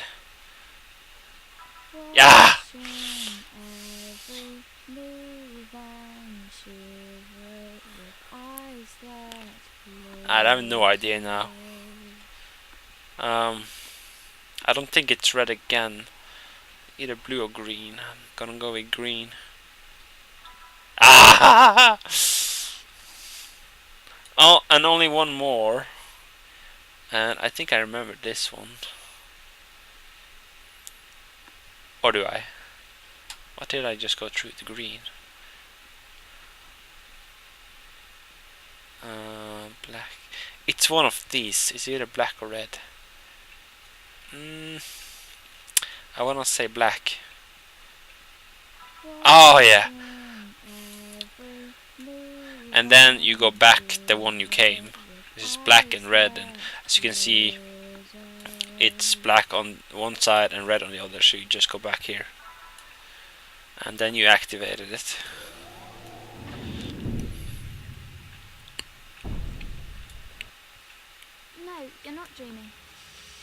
Yeah! I have no idea now. I don't think it's red again. Either blue or green. I'm gonna go with green. Ah! Oh, and only one more. And I think I remember this one. Or do I? What did I just go through? The green. Black. It's one of these. It's either black or red. I wanna say black. Oh yeah. And then you go back the one you came. This is black and red, and as you can see, it's black on one side and red on the other. So you just go back here, and then you activated it. No, you're not dreaming.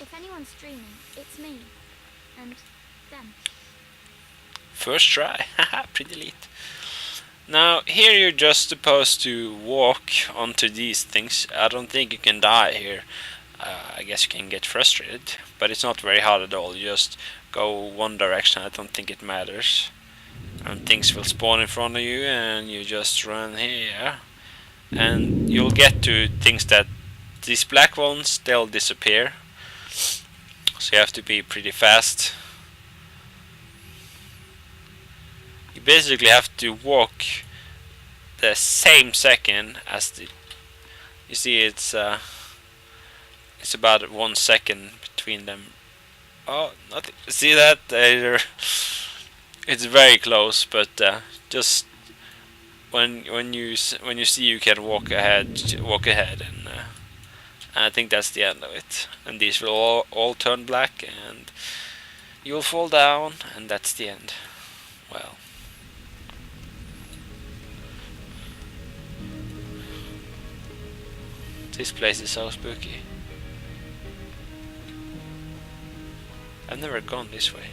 If anyone's dreaming, it's me. And them. First try. Haha, pretty neat. Now, here you're just supposed to walk onto these things. I don't think you can die here. I guess you can get frustrated, but it's not very hard at all. You just go one direction. I don't think it matters. And things will spawn in front of you, and you just run here. And you'll get to things that these black ones, they'll disappear. So you have to be pretty fast. You basically have to walk the same second as the. You see, it's about 1 second between them. Oh, nothing. See that? It's very close, but just when you see you can walk ahead, and I think that's the end of it. And these will all turn black, and you'll fall down, and that's the end. Well. This place is so spooky. I've never gone this way.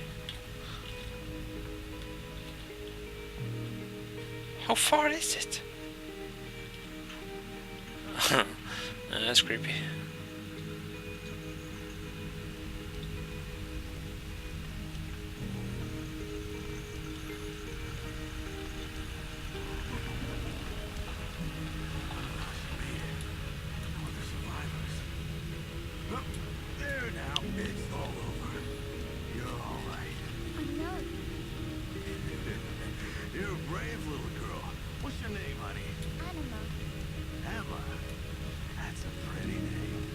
How far is it? That's creepy. There now, it's all over. You're all right. I know. You're a brave little girl. What's your name, honey? Anima. Emma. That's a pretty name.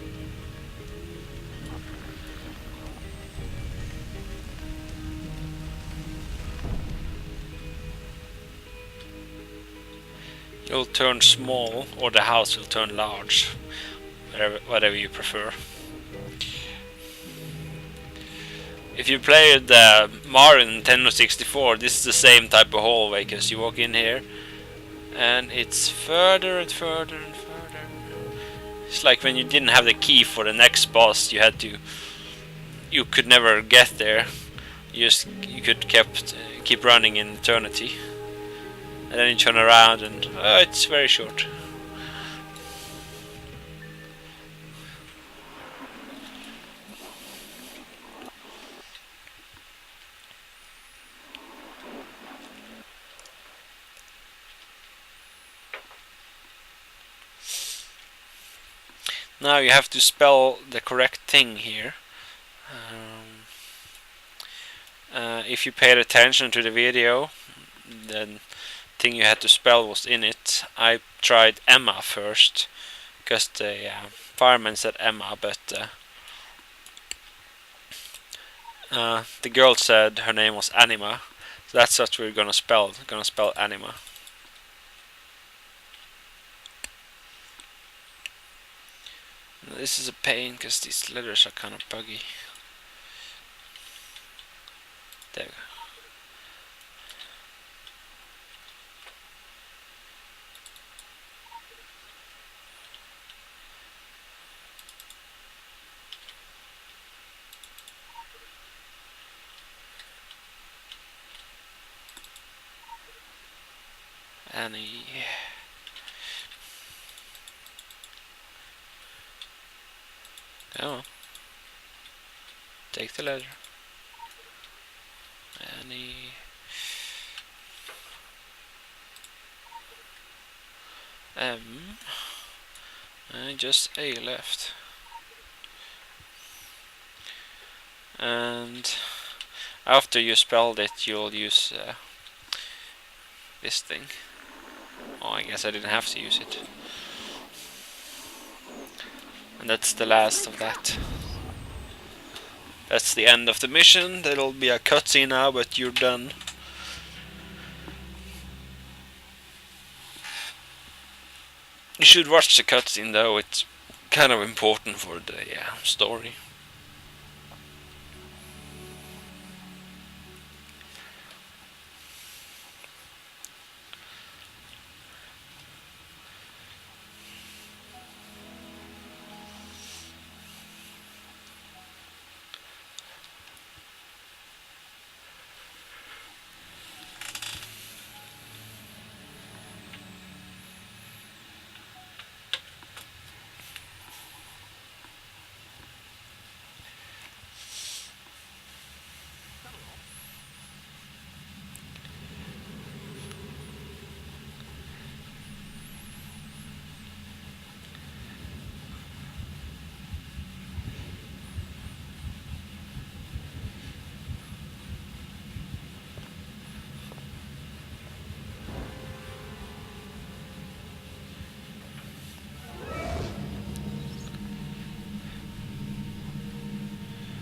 You'll turn small, or the house will turn large. Whatever you prefer. If you played Mario Nintendo 64, this is the same type of hallway, because you walk in here and it's further and further and further. It's like when you didn't have the key for the next boss, you could never get there. You could keep running in eternity, and then you turn around and it's very short. Now you have to spell the correct thing here. If you paid attention to the video, the thing you had to spell was in it. I tried Emma first, because the fireman said Emma, but the girl said her name was Anima. So that's what we're gonna spell. We're gonna spell Anima. This is a pain because these letters are kind of buggy. There we go. Annie. Come on. Take the letter. Annie. M. And just A left. And after you spelled it, you'll use this thing. Oh, I guess I didn't have to use it. And that's the last of that. That's the end of the mission. There'll be a cutscene now, but you're done. You should watch the cutscene though, it's kind of important for the story.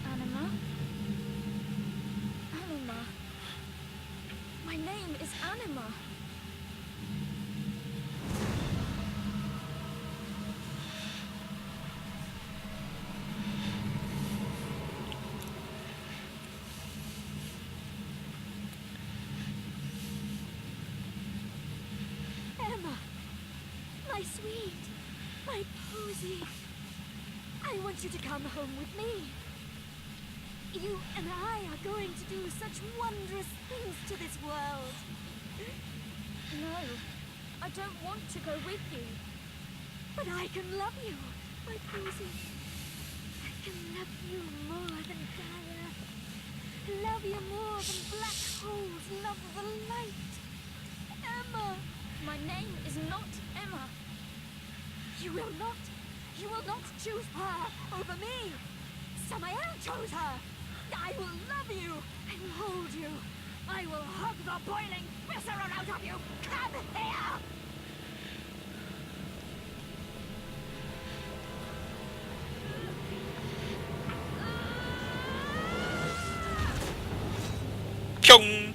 Anima? Anima. My name is Anima. Emma! My sweet! My posy! I want you to come home with me. You and I are going to do such wondrous things to this world. No, I don't want to go with you. But I can love you, my posy. I can love you more than Gaia. Love you more than black holes love the light. Emma! My name is not Emma. You will not choose her over me. Samael chose her. I will love you. I will hold you. I will hug the boiling viscera out of you. Come here. Pyong!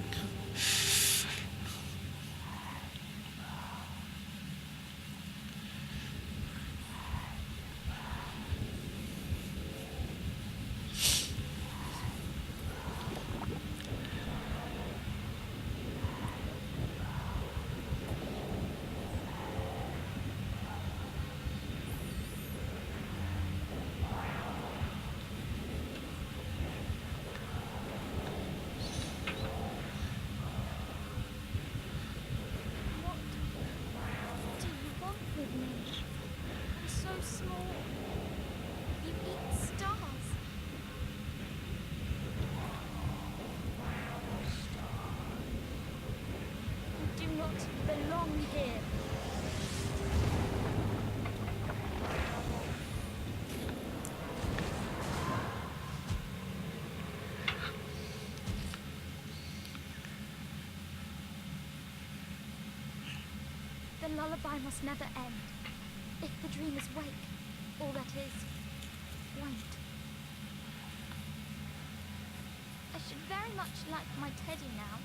What do you want with me? You're so small. You eat stars. You do not belong here. The lullaby must never end. If the dreamers wake, all that is, won't. I should very much like my teddy now.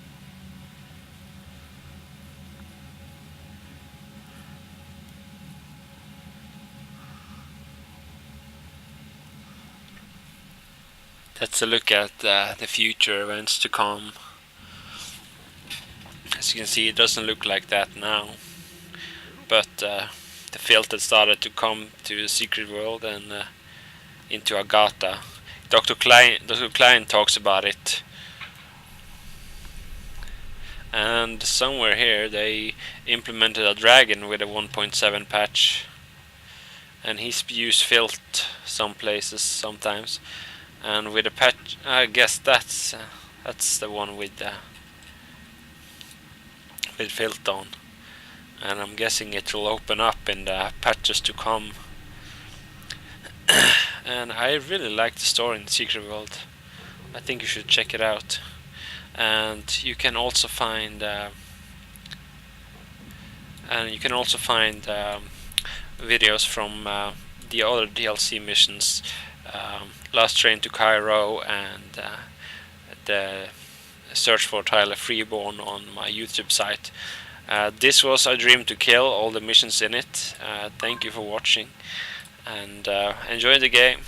That's a look at the future events to come. As you can see, it doesn't look like that now. But the filter started to come to the secret world and into Agatha. Dr. Klein talks about it. And somewhere here they implemented a dragon with a 1.7 patch. And he spews filth some places sometimes. And with a patch, I guess that's the one with filth on. And I'm guessing it will open up in the patches to come. And I really like the story in the Secret World. I think you should check it out. And you can also find videos from the other DLC missions, Last Train to Cairo and the Search for Tyler Freeborn on my YouTube site. This was A Dream to Kill, all the missions in it. Thank you for watching, and enjoy the game.